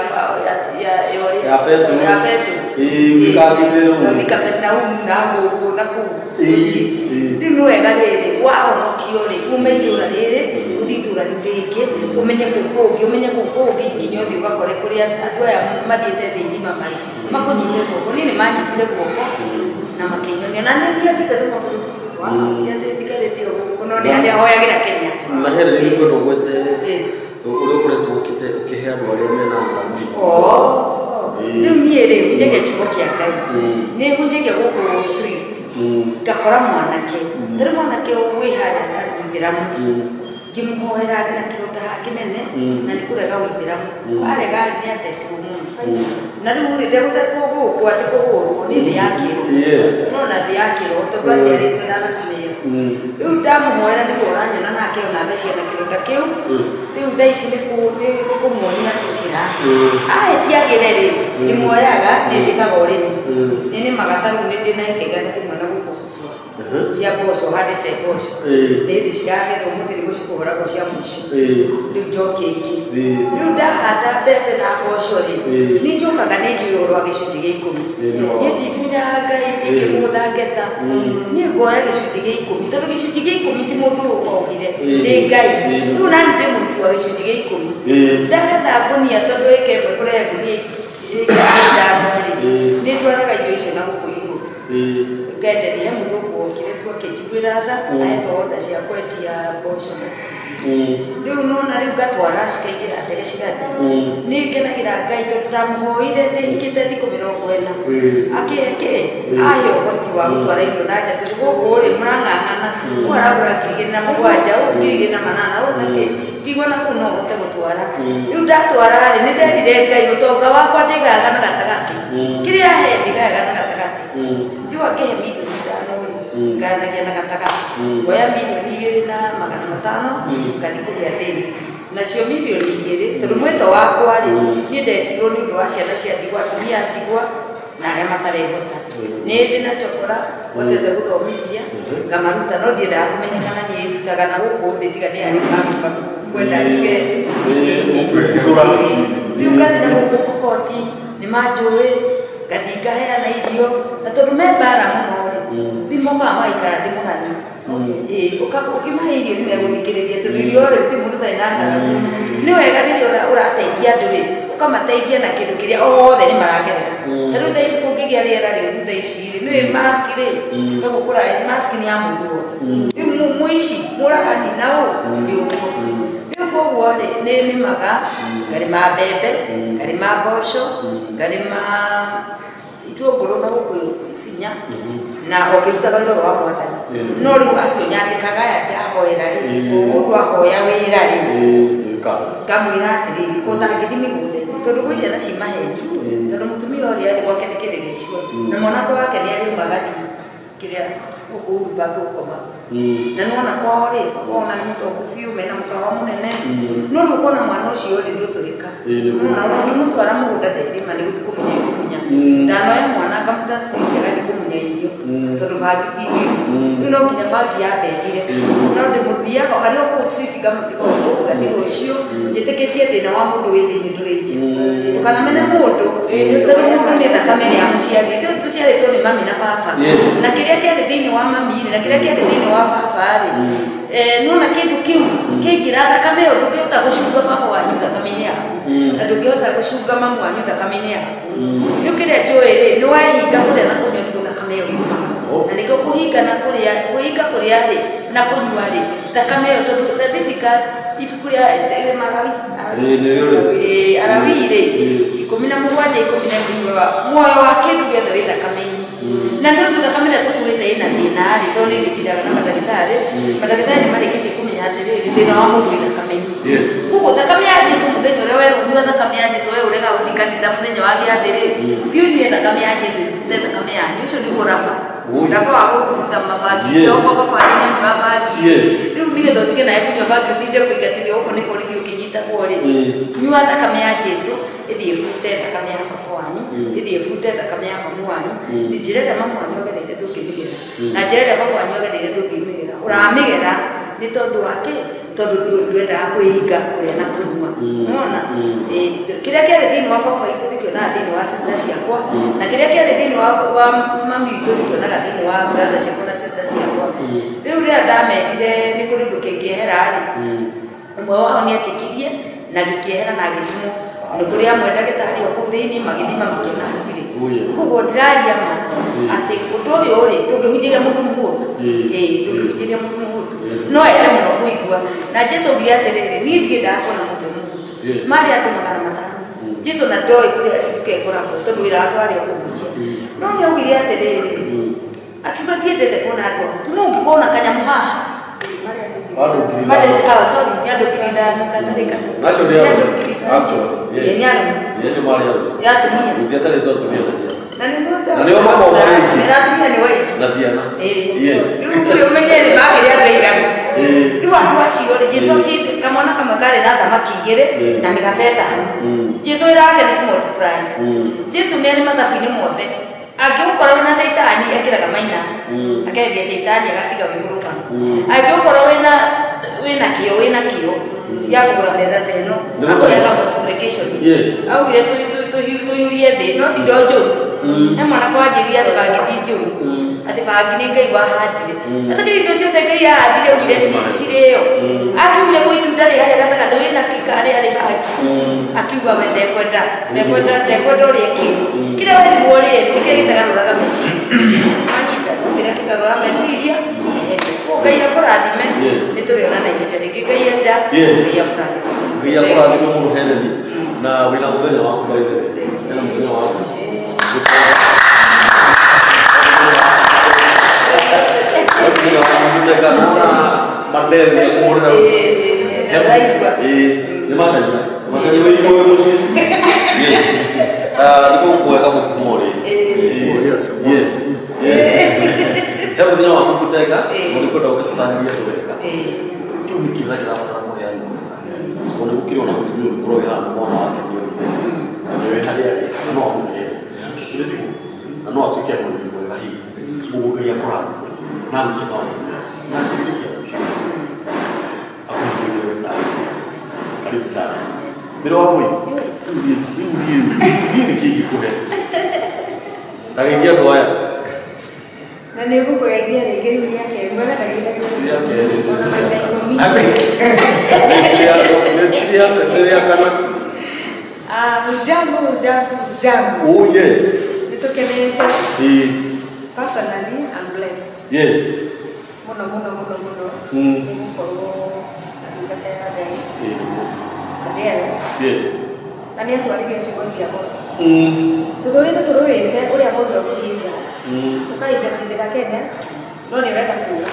fetu na huko na ku ni wega riri wahonokio ri umeitura riri uthitura rĩngĩ umenye kukuki nginya uthi ugakore kuri andu aya mathiete thĩ ng'ima mari makunyite guoko nini manyitire guoko na makinyonia na nĩ athiĩte mabũrũri tiatikarĩtio kuno nĩ arĩa hoyagĩra Kenya mahere nĩ kwenda gwete ũrĩa ũkoretwo ũkĩhe andũ arĩa mena ng'aragu rĩu niĩ rĩ hunjagia kiugo kĩa Ngai nĩ hunjagia gũkũ street ngakora mwanake tarĩ mwanake wĩ harĩa ndarĩ mũithĩramu ngĩmũhoera arĩ na kĩronda kĩnene na nĩ kũrega ũithĩramu arega nĩ athecirwo mũno na rĩu rĩ ndegũthecwo gũkũ atĩ kũhũrwo nĩ thĩ ya kĩroho no na thĩ ya kĩroho tondũ aciarĩtwo na thakame ĩyo rĩu ndamũhoera nĩguo ũranyona nake ona theci na kĩronda kĩu rĩu thaa ici nĩ kũmuonia tũcira ahĩtiagĩre rĩ ndĩmuoyaga nĩ njĩkaga ũrĩmi nĩ nĩmaga ta rĩu nĩ ndĩ na ĩkenga na rĩmwe na gũkũ cicua cia mboco handĩte mboco nĩ hĩndĩ ciragethwo mũthĩ nĩ gũcikũhũragwo cia mũico rĩu njokia ingĩ rĩu ndahanda mbembe na mboco rĩ nĩ njokaga nĩ njũĩ ũhoro wa gĩcunjĩ gĩa 10 niĩ nditunyaga Ngai ndingĩmũtha ngeta niĩ ngoya gĩcunjĩ gĩa 10 tondũ gĩcunjĩ gĩa 10 ti mũndũ ũgire nĩ Ngai rĩu nani ndĩ mũruti wa gĩcunjĩ gĩa 10 ndagetha ngũnia tondũ ĩkemwe kũrehe ngũnia ithano rĩ nĩ ndwaraga irio icio na gũkũ igũrũ Ngenderia mũthũngũ wokire twakĩnjiguĩra tha ahetwo order cia kwendia mboco na cindi. Rĩu nona rĩu ngatwara cikaingĩra ndege cigathiĩ. Nĩ ngenagĩra Ngai tondũ ndamũhoire ndĩhingĩte thikũ 40 akĩhe ahe ũhoti wa gũtwara irio na nja tondũ gũkũ rĩ mũrang'ang'ana mũragũra 7,000 8,800 ũnakĩ ngigua na kũu no hote gũtwara. Rĩu ndatwara rĩ nĩ nderire Ngai ũtonga wakwa ndĩgayaga na gatagatĩ kĩrĩa he ndĩgayaga na gatagatĩ. Rĩu akĩhe milioni 5 nganagia na gatagatĩ ngoya milioni 2,500 ngathiĩ kũgĩa thĩni nacio milioni 2 tondũ mwĩto wakwa rĩ niĩ ndetirwo nĩ ũndũ wa ciana cia ndigwa atumia ndigwa na arĩa matarehota. Nĩ ndĩ na chokora hotete gũthomithia ngamaruta no ndiendaga kũmenyekana niĩ ndutaga na gũkũ thĩ tiga nĩ arĩ maruka kwenda njuge rĩu ngathiĩ na gũkũ Pokoti nĩ manjũĩ ngathiĩ ngaheana irio na tondũ me mbara mũno rĩ rĩu mokaga magaikara thĩ mũnani ũkĩmahe irio nĩ megũthikĩrĩria tondũ irio rĩ ti mũndũ ũtarĩ na ng'aragu. Nĩ wega rĩrĩa ũrateithia andũ rĩ ũkamateithia na kĩndũ kĩrĩa othe nĩ maragerera. Ta rĩu thaa ici kũngĩgĩa rĩera rĩũru thaa ici rĩ nĩ mask rĩ ũkagũkora mask nĩ ya mũndũ wothe. Rĩu mũici mũragani na ũũ nĩ ũguo. Rĩu koguo rĩ nĩ nĩmaga ngarĩma mbembe ngarĩma mboco ngarĩma itũngũrũ na gũkũ Isinya na ũkĩrutaga wĩra wa Mwathani. No rĩu acio nyandĩkaga aya ndahoera rĩ mũndũ ahoya wĩra rĩ ngamwĩra atĩrĩrĩ ũtangĩthiĩ mĩgũnda-inĩ tondũ gwĩ ciana ci mahenju tondũ mũtumia ũrĩa rĩ gwake nĩ kĩrĩgĩcio na mwanake wake nĩ arĩ magathiĩ kĩrĩa gũkũ Urumbanga gũkoma na nona kwao rĩ ona nĩ mũtongu biũ mena mũkawa mũnene no rĩu ũkona mwana ũcio rĩ nĩ ũtũrĩka na ũngĩmũtwara mũgũnda nderĩma nĩ gũthiĩ kũmunya ndanoya mwana ngamũta street agathiĩ kũmunya irio tondũ bangi ti irio rĩu no nginya bangi yambendire no ndĩmũthiaga arĩ o kũu street ngamũtiga ũguo ngathiĩ rũciũ njĩtĩkĩtie thĩna wa mũndũ wĩ thĩinĩ ndũrĩnji ndũkanamene mũndũ tondũ mũndũ nĩ thakame ya mũciari ithuĩ tũciarĩtwo nĩ mami na baba na kĩrĩa kĩarĩ thĩinĩ wa mami na kĩrĩa kĩarĩ thĩinĩ wa baba rĩ nona kĩndũ kĩu kĩingĩra thakame ĩyo ndũngĩhota gũcunga baba wanyu thakame-inĩ yaku na ndũngĩhota gũcunga mamu wanyu thakame-inĩ yaku. Rĩu kĩrĩa njũĩ rĩ nĩ wahinga kũrĩa na kũnyua nĩguo thakame ĩyo yumaga na nĩkĩo kũhinga kũrĩa rĩ na kũnyua rĩ thakame ĩyo tondũ Leviticus ibuku rĩa Alawii rĩ 17:12 muoyo wa kĩndũ gĩothe wĩ thakame-inĩ na nĩ ũndũ thakame ĩrĩa tũkuĩte ĩna thĩna rĩ tondũ nĩ ĩgĩtiraga na mandagĩtarĩ nĩ marĩkĩtie kũmenya atĩrĩrĩ thĩna wa mũndũ wĩ thakame-inĩ. Koguo thakame ya Jesũ mũthenya ũrĩa werwo nyua thakame ya Jesũ we ũrega gũthiĩ kanitha mũthenya wa gĩathĩ rĩ thiĩ thakame ya Jesũ ĩbute thakame yanyu ũcio nĩguo raba wa gũkuruta mabangi okorwo kwanyu nĩ mabangi rĩu nĩgetha ũtige nawe kũnyua bangi ũtinde kũingatithia gũkũ nĩ borithi ũkĩnyitagwo rĩ nyua thakame ya Jesũ ĩthiĩ ĩbute thakame ya baba wanyu ĩthiĩ ĩbute thakame ya mamu wanyu nĩ njĩra ĩrĩa mamu wanyu agereire ndũngĩmĩgera na njĩra ĩrĩa baba wanyu agereire ndũngĩmĩgera ũramĩgera nĩ tondũ wa kĩ tondũ ndwendaga kwĩhinga kũrĩa na kũnyua mona kĩrĩa kĩarĩ thĩinĩ wa baba witũ nĩkĩonaga thĩinĩ wa sister ciakwa na kĩrĩa kĩarĩ thĩinĩ wa mami witũ nĩkĩonaga thĩinĩ wa brother ciakwa na sister ciakwa. Rĩu rĩrĩa ndamerire nĩ kũrĩ ũndũ kĩngĩehera rĩ ũmwe wao nĩ atĩkirie na gĩkĩehera na gĩthimwo nĩ kũrĩ amwe ndagĩtarĩ o kũu thĩinĩ magĩthima makĩona hatirĩ. Koguo ndĩraria ma atĩ ũndũ ũyũ rĩ ndũngĩhunjĩria mũndũ mũhũtu ndũngĩhunjĩria mũndũ mũhũtu no ende mũno kũigua na Jesũ augire atĩrĩrĩ niĩ ndiendaga kuona mũndũ mũhũtu marĩ andũ 500 Jesũ na ndoĩ kũrĩa tũkekoragwo tondũ wĩra wake warĩ o kũhunjia no nĩ augire atĩrĩrĩ akiuga ndiendete kuona andũ ahũtu no ũngĩkona kanyamũ haha nĩ andũ ngiri ithano katarĩka na nĩ ũmenyere magĩrĩ andũ aigana rĩu andũ acio rĩ Jesũ kamwana kamwe karĩ na thamaki igĩrĩ na mĩgate 5 Jesũ wĩra wake nĩ kũmultiply. Jesũ nĩ arĩ mathabu-inĩ mothe angĩgũkorwo wĩna caitani ekĩraga minus akereria caitani agatiga wĩ mũrũgamo angĩgũkorwo wĩna kĩo ya kũgũra metha ta ĩno akoyaga multiplication augire tũhiũrie thĩ no ti ndo njũru he mwana kwanjĩria thĩ bangĩ ti njũru atĩ bangĩ nĩ Ngai wahandire atakĩrĩ indo ciothe Ngai ahandire augire cirĩo akiugire gwĩ itunda rĩ harĩa gatagatĩ wĩna ari baki akiuga we ndekwenda uri ki kira we wori nikire gitagaruraga meciria machita kira kikagarura meciria Ngai akurathime nituriona na ihinda ringi Ngai enda Ngai akurathime mũno Henry na wĩna mũthenya waku baithe na mũthenya waku Mandell ni kuona ni masanya wewe mmoja niko kuweka kumore yes hebu ndio wakukuteka ulikwenda ukatutania tuweka tu mikira kila mara moja ndio ukiriona kutumia mkoro ya mwana wake ndio hali yake no ile timu no atukia kwa hii sikibuka ya Qur'an na mtoto na kilisia karibu sana. Bila wapo hivi kiki kuhe. Taingia doa. Na nego kwa idea ya gari yake, mbona taingia yake. Ona magai kana. Jambo. Oh yes. Nitokenete. Personally, I'm blessed. Yes. Mono. Yes. Nani atwarige cigozi ya moto. Tuthurite turuite uria mundu akuthiga. Tukaita cindira Kenya. No ni urenda kuura.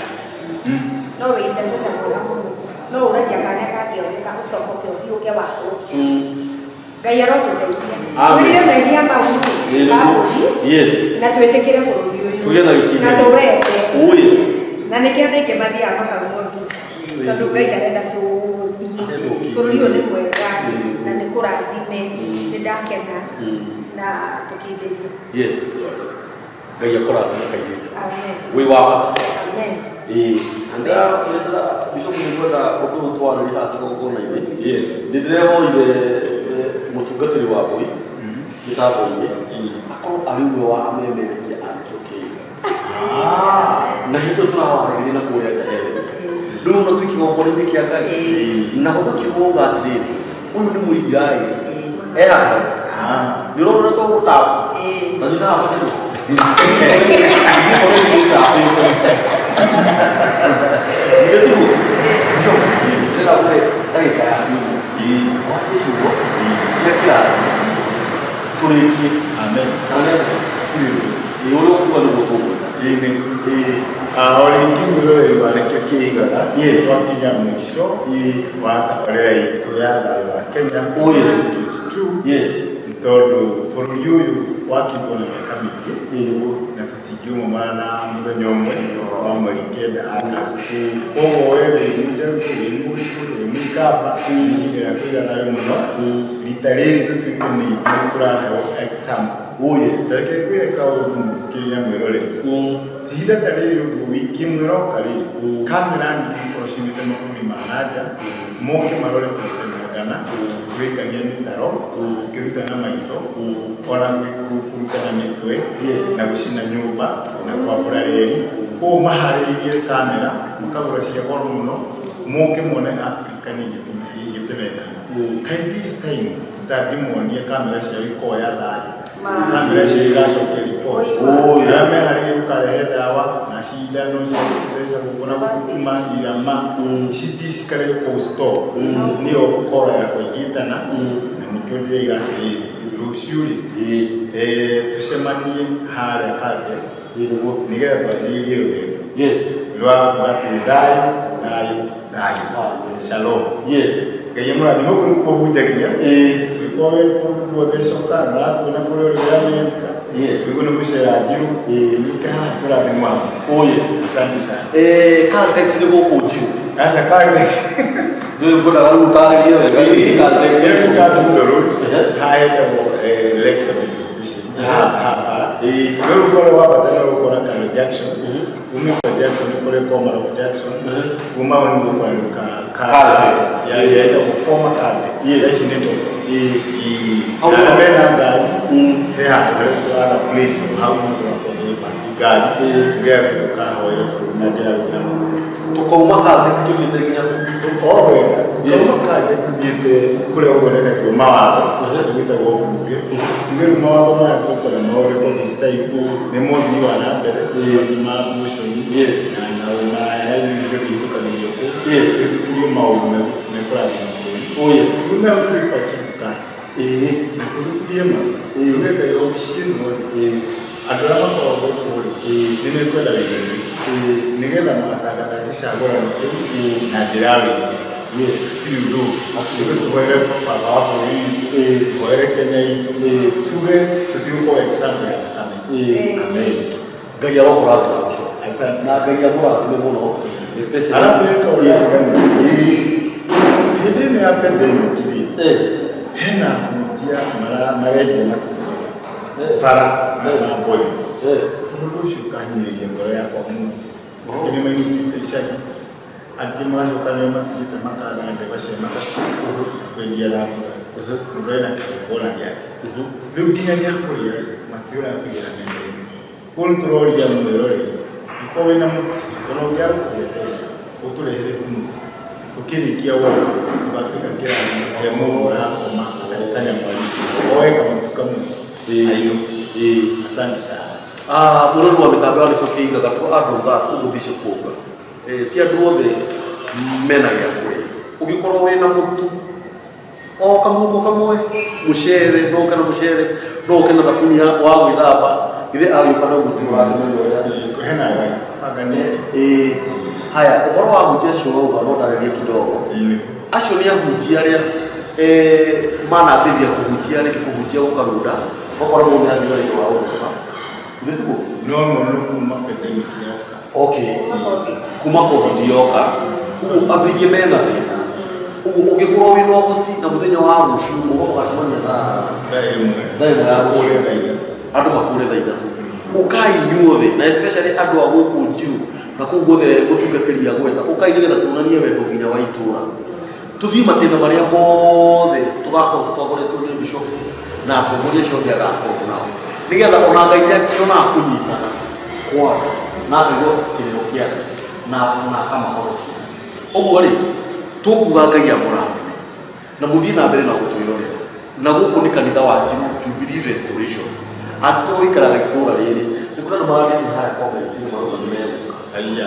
No wite sasa kuura. No uraja kanya kangioneka ucokoke uthiuke wako. Ngai arotuteithia. Twirire mehia mau. Yes. Na twetekire bururi uyu. Tugena wikinde. Na tuwete. Uye. Na nikio ndike mathia makaruo visa. Tondu Ngai ndarenda tuthie. Bururi uyu ni mwega na ni kurathime ni ndakena na tukindirio. Yes. Ngai akurathime kairitu. Amen. We wafa. Amen. Andra bishop ni kwenda kutoa twali akigogona hivi. Yes. Ndidreho ile mutungatiri wako hii. Mitambo hii. Akoro aliwe wa amemeleki Nikio Kiigaga. Na hito tunawaharĩria na kuoya jaheri. Ndio unatwikigogona hiki ya Ngai. Na hoba kimuga atiriri. Huyu ni muigai. Ndio unataka kutapu. Na ndio hapo sasa. Nikio Kiigaga twakinya mwisho wa tabarĩra itũ ya thayũ wa Kenya 2022 tondũ bũrũri ũyũ wakĩtwo na mĩaka mĩingĩ na tũtingiumana na mũthenya ũmwe wa mweri kenda Agosti. Koguo we wĩ mũikamba ihinda rĩa kũiga thayũ mũno rita rĩrĩ tũtuĩke nĩ ithuĩ tũraheo example. Reke ngwĩre kaũndũ kĩrĩa mwĩroreri ihinda ta rĩrĩ ũguo wiki ĩmwe roka rĩrĩ kamera nyingĩ ikorwo ciumĩte mabũrũri ma nanja moke marore tũgĩteng'engana tũgĩikania mĩtaro tũkĩrutana maitho ona kũrutana mĩtwe na gũcina nyũmba na kwambũra reri. Koguo maharĩrĩirie kamera makagũra cia goro mũno moke mone Afrika nĩ igĩteng'engana. Kaĩ this time tutangĩmonia kamera cia ikoya thayũ, kamera cia igacokia riboti arĩa meharĩirie gũkarehe ndawa na cindano cia gũtheca gũkũra gũtutuma irama ici cikare kũu store nĩyo kora ya kũingĩtana na nĩkĩo ndĩraiga atĩrĩrĩ rũciũ-rĩ tũcemanie harĩa Carpets nĩgetha twanjĩrĩrie rũgendo rwa atĩ thayũ shalom. Ngai mũrathime ũguo nĩkuo hunjagia gwĩkwo wĩ kũndũ guothe coka nĩratũona kũrĩa ũrĩ Amerika ũguo nĩ gũcera njirũ nĩke haha tũrathimwo hamwe. Asante sana. Carpets nĩ gũkũ njirũ. Aca Carpets ndio ngũndaga rĩu ũtarĩrie wega ici Carpets. Nĩ Kathmandu road haha hetagwo Lake Service Station haha. Rĩu ũkorwo wambata no ũkora Kano Jackson kuma kwa Jackson kule Komaro Jackson kuma unapokuwa Carpets yaita kufoma Carpets ici nĩ toto na mena ngari he handũ harĩ other place hau nĩ twakorwo gari tukahoera bũrũri na njĩra ya tukauma kazi tukinyite kinya wega tukauma kazi tunyite kule uboneka kwa mawatho tugita go bunge tugeru mawatho ma tukora maore kwa staipu ni mothi wa na mbere ni ma motion yes na usually tukanio yes tukiyo maundu me kwa oye tumeona kwa chika na kutulia ma tugeka yo shinu adorama kwa bokuri nimekwenda wengine nigetha magatagata gicagura mtu na ndirawe kiundo tuge tuwere papa wapo tuwere Kenya itu tuge tuko exam ya kame amen gaya wako rato asante na gaya bora tumeona especially alafu yako hidi ni apendeni kiri hena mtia mareje na para na boy Shuka nyiri ngoro yako Mungu. Ini mwenye kishaji. Akimacho kanema kijita makala ande basema kwendia la. Mbona kuona yake. Dukia yako ya matira ya mende. Control ya mwerore. Iko wena mkono yako ya pesa. Utule hele tumu. Tukirikia wao tubatika kila ya Mungu hapo makanya mwali. Oe kama tukamu. Ayo. Asante sana. Murongo wa Mitambo wa Nikio Kiigaga tu andu tha uguthice kuga ti andu othe mena gya kwe ugikorwo wina mutu o kamuko kamwe mucere no kana mucere no kana thabuni wa gwithamba ithe agĩũka na mutu wa ng'ombe hena gai pagane haya uhoro wa gutia cũrauga no ndarĩrie kidogo acio nĩ ahunjia arĩa manambĩrĩria kũhunjia rĩngĩ kũhunjia gũkarunda okorwo mũndũ nĩ athire wa ũndũ no kuma pandemic yoka okay kuma covid yoka abinge mena thina ugikorwo wina uhoti na muthenya wa ruciu ugacemania na ndaimwe ya kure thaitha andu makure thaitha ukai nyuothe na especially andu a guku njiru na kuu guothe gutungatĩria gweta ukai nigetha tuonanie wendo nginya wa itura tuthii matĩna marĩa mothe tugakorwo tũtongoretwo nĩ bishop na atongoria acio othe agakorwo nao nigetha ona Ngai nĩakĩona kũnyitana kwa na thĩgo kĩrĩro kĩake na akamahoro ũguo rĩ tũkuga Ngai amũrathime na mũthiĩ na mbere na gũtwĩrorera na gũkũ nĩ kanitha wa Jubilee Restoration angĩkorwo ũikaraga itũũra rĩrĩ nĩ kũrĩ andũ maragĩthiĩ haya comments marũgamĩrĩre aiya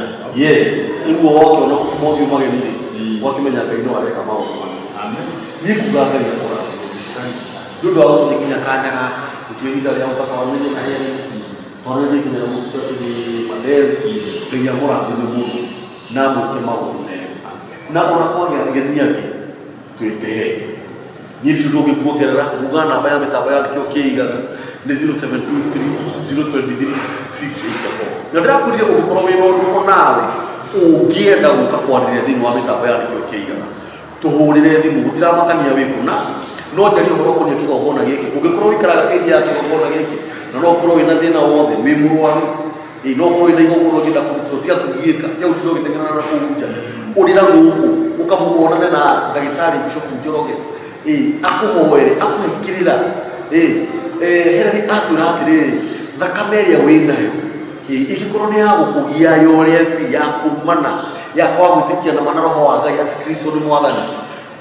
ũguo wokiona mothiũ mageni wakĩmenya Ngai no areka maũndũ amen niĩ kuga Ngai amũrathime nĩ ũndũ wa gũtũthĩkinya kanya gaka tuiga leo mpaka wamenye na yeye twarĩrie kinya na mũtũtũri Mandell nginya mũrathime mũno na mũke maũndũ mega na ona kwagĩa gĩthia kĩ twĩtehe niĩ tũngĩkuongerera kuga namba ya Mitambo ya Nikio Kiigaga nĩ 0723 023 684 na ndĩrakũria ũngĩkorwo wĩna ũndũ onawe ũngĩenda gũka kwarĩrĩria thĩinĩ wa Mitambo ya Nikio Kiigaga tũhũrĩre thimũ gũtiramakania wĩkuna no njari ũhoro kũrĩa kĩgongona gĩkĩ ũngĩkorwo wĩikaraga area ya kĩgongona gĩkĩ na no ũkorwo wĩna thĩna wothe wĩ mũrwaru no ũkorwo wĩna igongona ũngĩenda kũrutĩrwo tiga kũgiĩka tiga gũtinda ũgĩteng'erana na kũu nja ũrĩra gũkũ ũkamwonane na ndagĩtarĩ Bishop Njoroge akũhoere akũhingĩrĩra Henry atwĩra atĩrĩrĩ thakame ĩrĩa wĩnayo ĩngĩkorwo nĩ ya gũkũgia yore bi ya kũrumana ya kwaga gwĩtĩkia na mana roho wa Ngai atĩ Kristo nĩ mwathani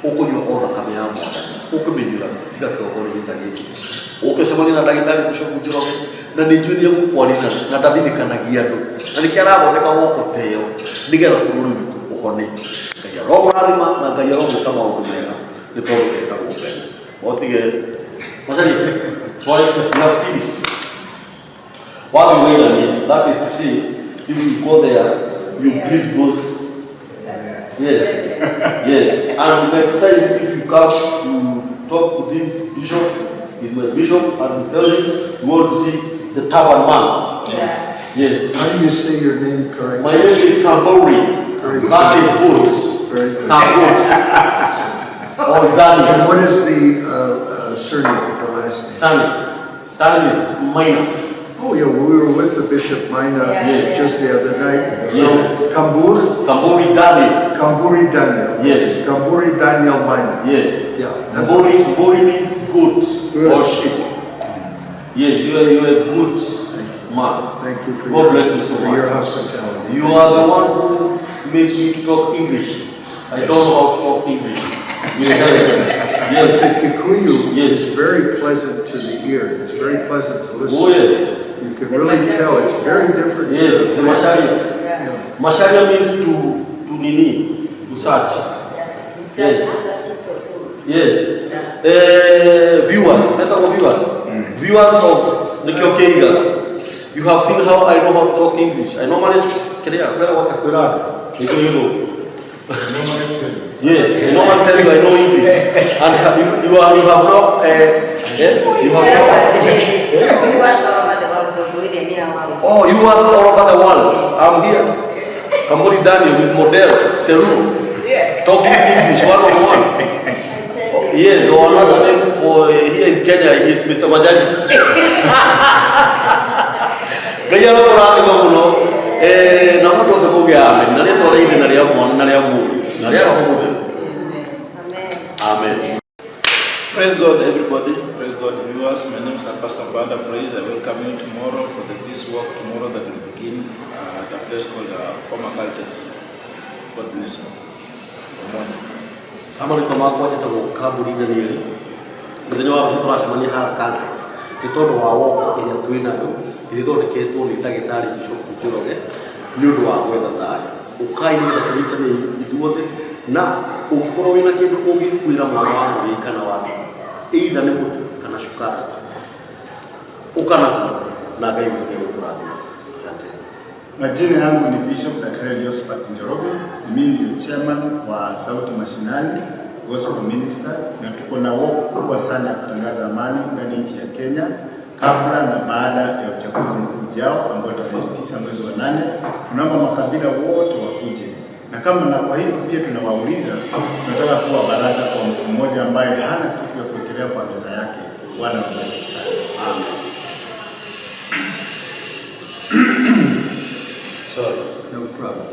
ũkũnyua o thakame ya mwathani ũkũmenyera tiga kĩgongona gĩkĩ ũkĩcemania na ndagĩtarĩ Bishop Njoroge na nĩ njũĩ nĩ egũkwarĩra na ndathinĩkanagia andũ na nĩkĩo arathondeka gũkũ teo nĩgetha bũrũri witũ ũhone Ngai aromũrathima na Ngai aromwĩka maũndũ mega nĩ tondũ etagwo Ngai otige Masani what you wait that is to see if you go there you greet those yes and next time if you come you talk to this bishop he's my bishop and you tell him you want to see the turban man yes How do you say your name correctly? My name is Kambori that is good Very good. or Daniel. And what is the surname, the last name? Sani is minor. Oh yeah, well, we were with the Bishop Mina just the other night. So Kamburi Daniel. Kamburi Daniel. Yes. Kamburi Daniel Mina. Yes. Yeah. Kamburi means good or sheep. Yes, you are good. man. Thank you for God bless you so much. your hospitality. You are the one who made me to talk English. I don't know how to talk English. Yes. The Kikuyu is very pleasant to the ear. It's very pleasant to listen. Oh yes. You can really tell it's very different. Yes. The Masharia. Masharia means to nini, to search. Yes. Yes. Viewers, viewers of Nikio Kiigaga, you have seen how I know how to talk English. I normally yes, no one tell you I know English. And you have now oh, you are all over the world. I'm here. Kambori Daniel with Mandell, Cerrulo. Talking English one-on-one. Yes, or another name for here in Kenya is Mr. Mashali. Gaya ko rati ko no. Na hato the boge amen. Na leto reide na ria mo na ria mo. Na ria ko mo. Amen. Praise God, everybody. Praise God, viewers. My name is Pastor Banda. Praise. I welcome you tomorrow for the peace walk tomorrow that will begin at a place called Former Caltex. God bless you. Amari to mako chita ko kaburi Daniel. Muthenya wa gucitwa cemani ha Caltex. Ni tondu wa woko iria twina ndo ithondeketwo ni ndagitari Bishop Kiroge ni undu wa gwetha thayo. Ukai ni ndakwita ni ithuothe na ukikorwo wina kindu ungikwira mwana wa muri kana wa either ni mutu kana shukara ukana na Ngai mtume ukurathima. Asante. Majina yangu ni Bishop Dr. Josephat Njoroge. Mimi ni chairman wa Sauti Mashinani Gospel Ministers, na tuko na walk kubwa sana ya kutangaza amani ndani nchi ya Kenya kabla na baada ya uchaguzi mkuu ujao ambao tarehe 9 mwezi wa 8. Tunaomba makabila wote wakuje. Na kama na kwa hivyo pia tunawauliza, tunataka kuwa baraka kwa mtu mmoja ambaye hana kitu ya kuwekelea kwa meza yake wala mbariki sana. Amen. Sorry. No problem.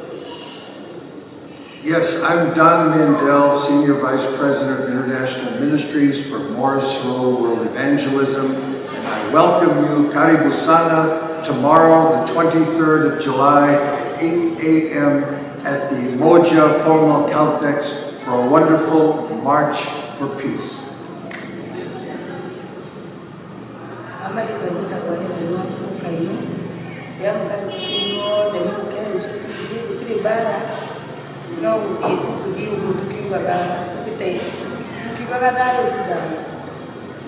Yes, I'm Don Mandell, Senior Vice President of International Ministries for M.C.W.E World Evangelism, and I welcome you, Karibu Sana, tomorrow, the 23rd of July at 8 a.m. at the Moja Formal Caltex for a wonderful March for Peace. No, tukiugaga dayo tudayo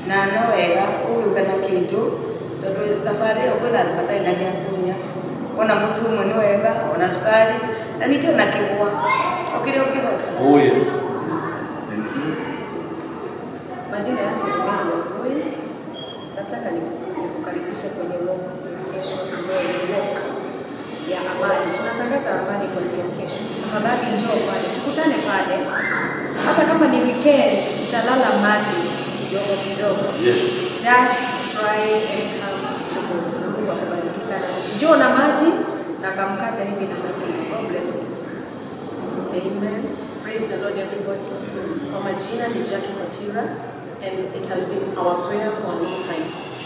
na no wega uyu kana kindu tondu thabari iyo kwina andu matai na gya kuria ona mutu umwe ni wega ona sukari na nikio na kigwa ukire ukihota. Oh yes. Thank you. Majina yangu ni Mandell. Nataka nikukaribisha kwenye walk kesho, walk ya amani. Tunatangaza amani kuanzia kesho. Tafadhali njoo pale, tukutane pale. Hata kama ni weekend, utalala mali kidogo. Yes. Just try and come to God. Mungu akubariki sana. Njoo na maji na kamkata hivi na maziwa. God bless you. Amen. Praise the Lord, everybody. Kwa majina ni Jackie Kotira, and it has been our prayer for a long time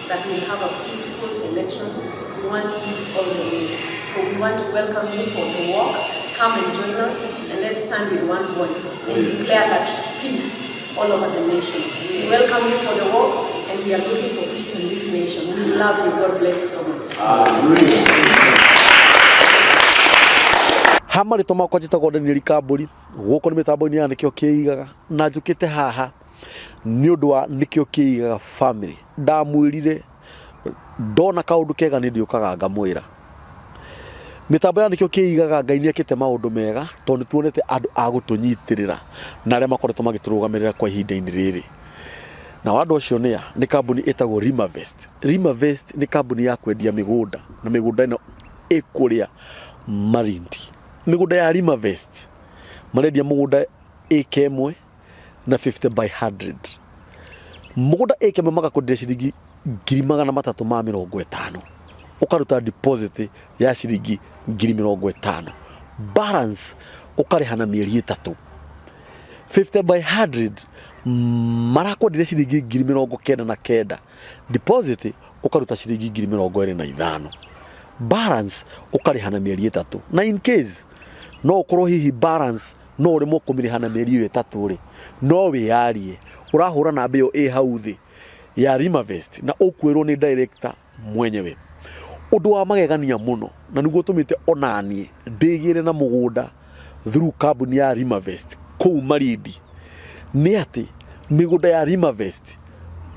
that we have a peaceful election. We want peace all the way. So we want to welcome you for the walk. Come and join us, and let's stand with one voice and declare that peace all over the nation. We welcome you for the walk, and we are looking for peace in this nation. We love you. God bless you so much. Hallelujah. Hamari to makwa jitagwo Daniel Kamburi guko ni mitambo ni ya Nikio Kiigaga na njukite haha ni undu wa Nikio Kiigaga family ndamwirire ndona kaundu kega ni ndiukaga ngamwira mitambo ya Nikio Kiigaga Ngai ni akite maundu mega tondu tuonete andu a gutunyitirira na aria makoretwo magiturugamirira kwa ihinda-ini riri na wandu ucio ni kambuni etagwo Rimavest ni kambuni ya kwendia migunda na migunda ino ikuria Marindi. Migunda ya Rimavest marendia mugunda eka imwe na 50 by 100. Mugunda eka imwe magakundia ciringi 350,000 ukaruta deposit ya ciringi 50,000 balance ukarihana mieri 3. 50 by 100 marakwendia ciringi 99,000 deposit ukaruta ciringi 25,000. balance ukarihana mieri 3 na in case no ukorwo hihi balance no urimo kumirihana mieri 3 ri no wiyarie urahura na mbeo hau thi ya Rimavest na ukwirwo ni director mwenyewe undu wa magegania muno na niguo tumite onanie ndigire na mugunda through company ya Rimavest kou Marindi ni ati migunda ya Rimavest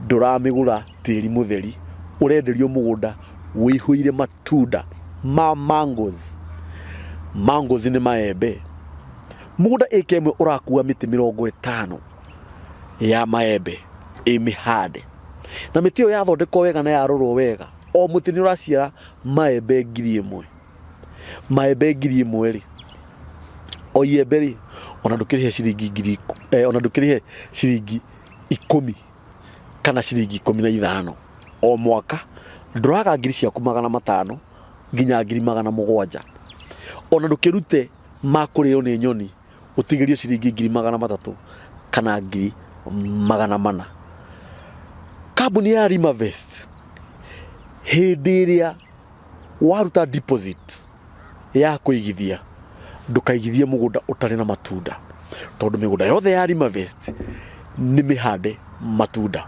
nduramigura tiri mutheri urenderio mugunda wihuire matunda ma mangoes ni maembe mugunda ikemwe urakua miti 50 ya maembe imihade na miti yo yathondekwo wega na yarorwo wega o muti ni uraciara maembe 1000 maembe 1000 ri o iembe ri ona ndukirihe ciringi ona ndukirihe ciringi 10 kana ciringi 15 o mwaka nduraga ngiri ciaku 500 nginya 700 ona ndukirute makurio ni nyoni utigirio ciringi 300 kana 400 Kambuni ya Rimavest hindi iria waruta deposit ya kuigithia ndukaigithie mugunda utari na matunda tondu migunda yothe ya Rimavest ni mihande matunda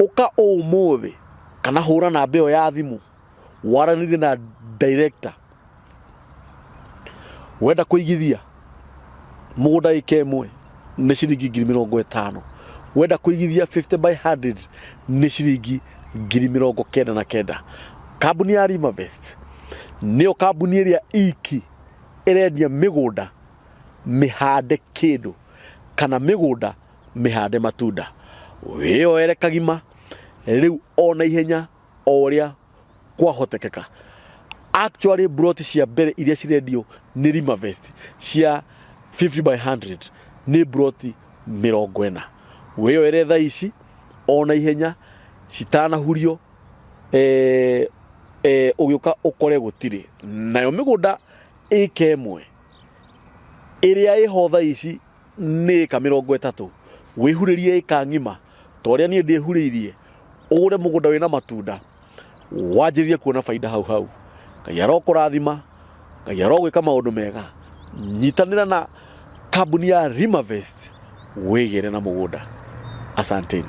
uka umuthi kana hura na mbeo ya thimu waranire na director wenda kuigithia mugunda ikemwe ni ciringi 50,000 wenda kuigithia 50 by 100 ni ciringi 99,000 Kambuni ya Rimavest niyo kambuni iria iki irendia migunda mihande kindu kana migunda mihande matunda wiyoere kagima riu ona ihenya oria kwahotekeka actually brought cia mbere iria cirendio ni Rimavest cia 50 by 100 ni brought 40 wiyoere tha ici ona ihenya citana hurio ugiuka ukore gutire nayo migunda ikemwe iria ihotha ici ni ka 30 wihuririe ikangima toria nie ndihuririe ugure mugunda wina matunda wanjirie kuona faida hau Ngai arokurathima Ngai arogwika maundu mega nyitanira na kambuni ya Rimavest wigire na mugunda asanteni.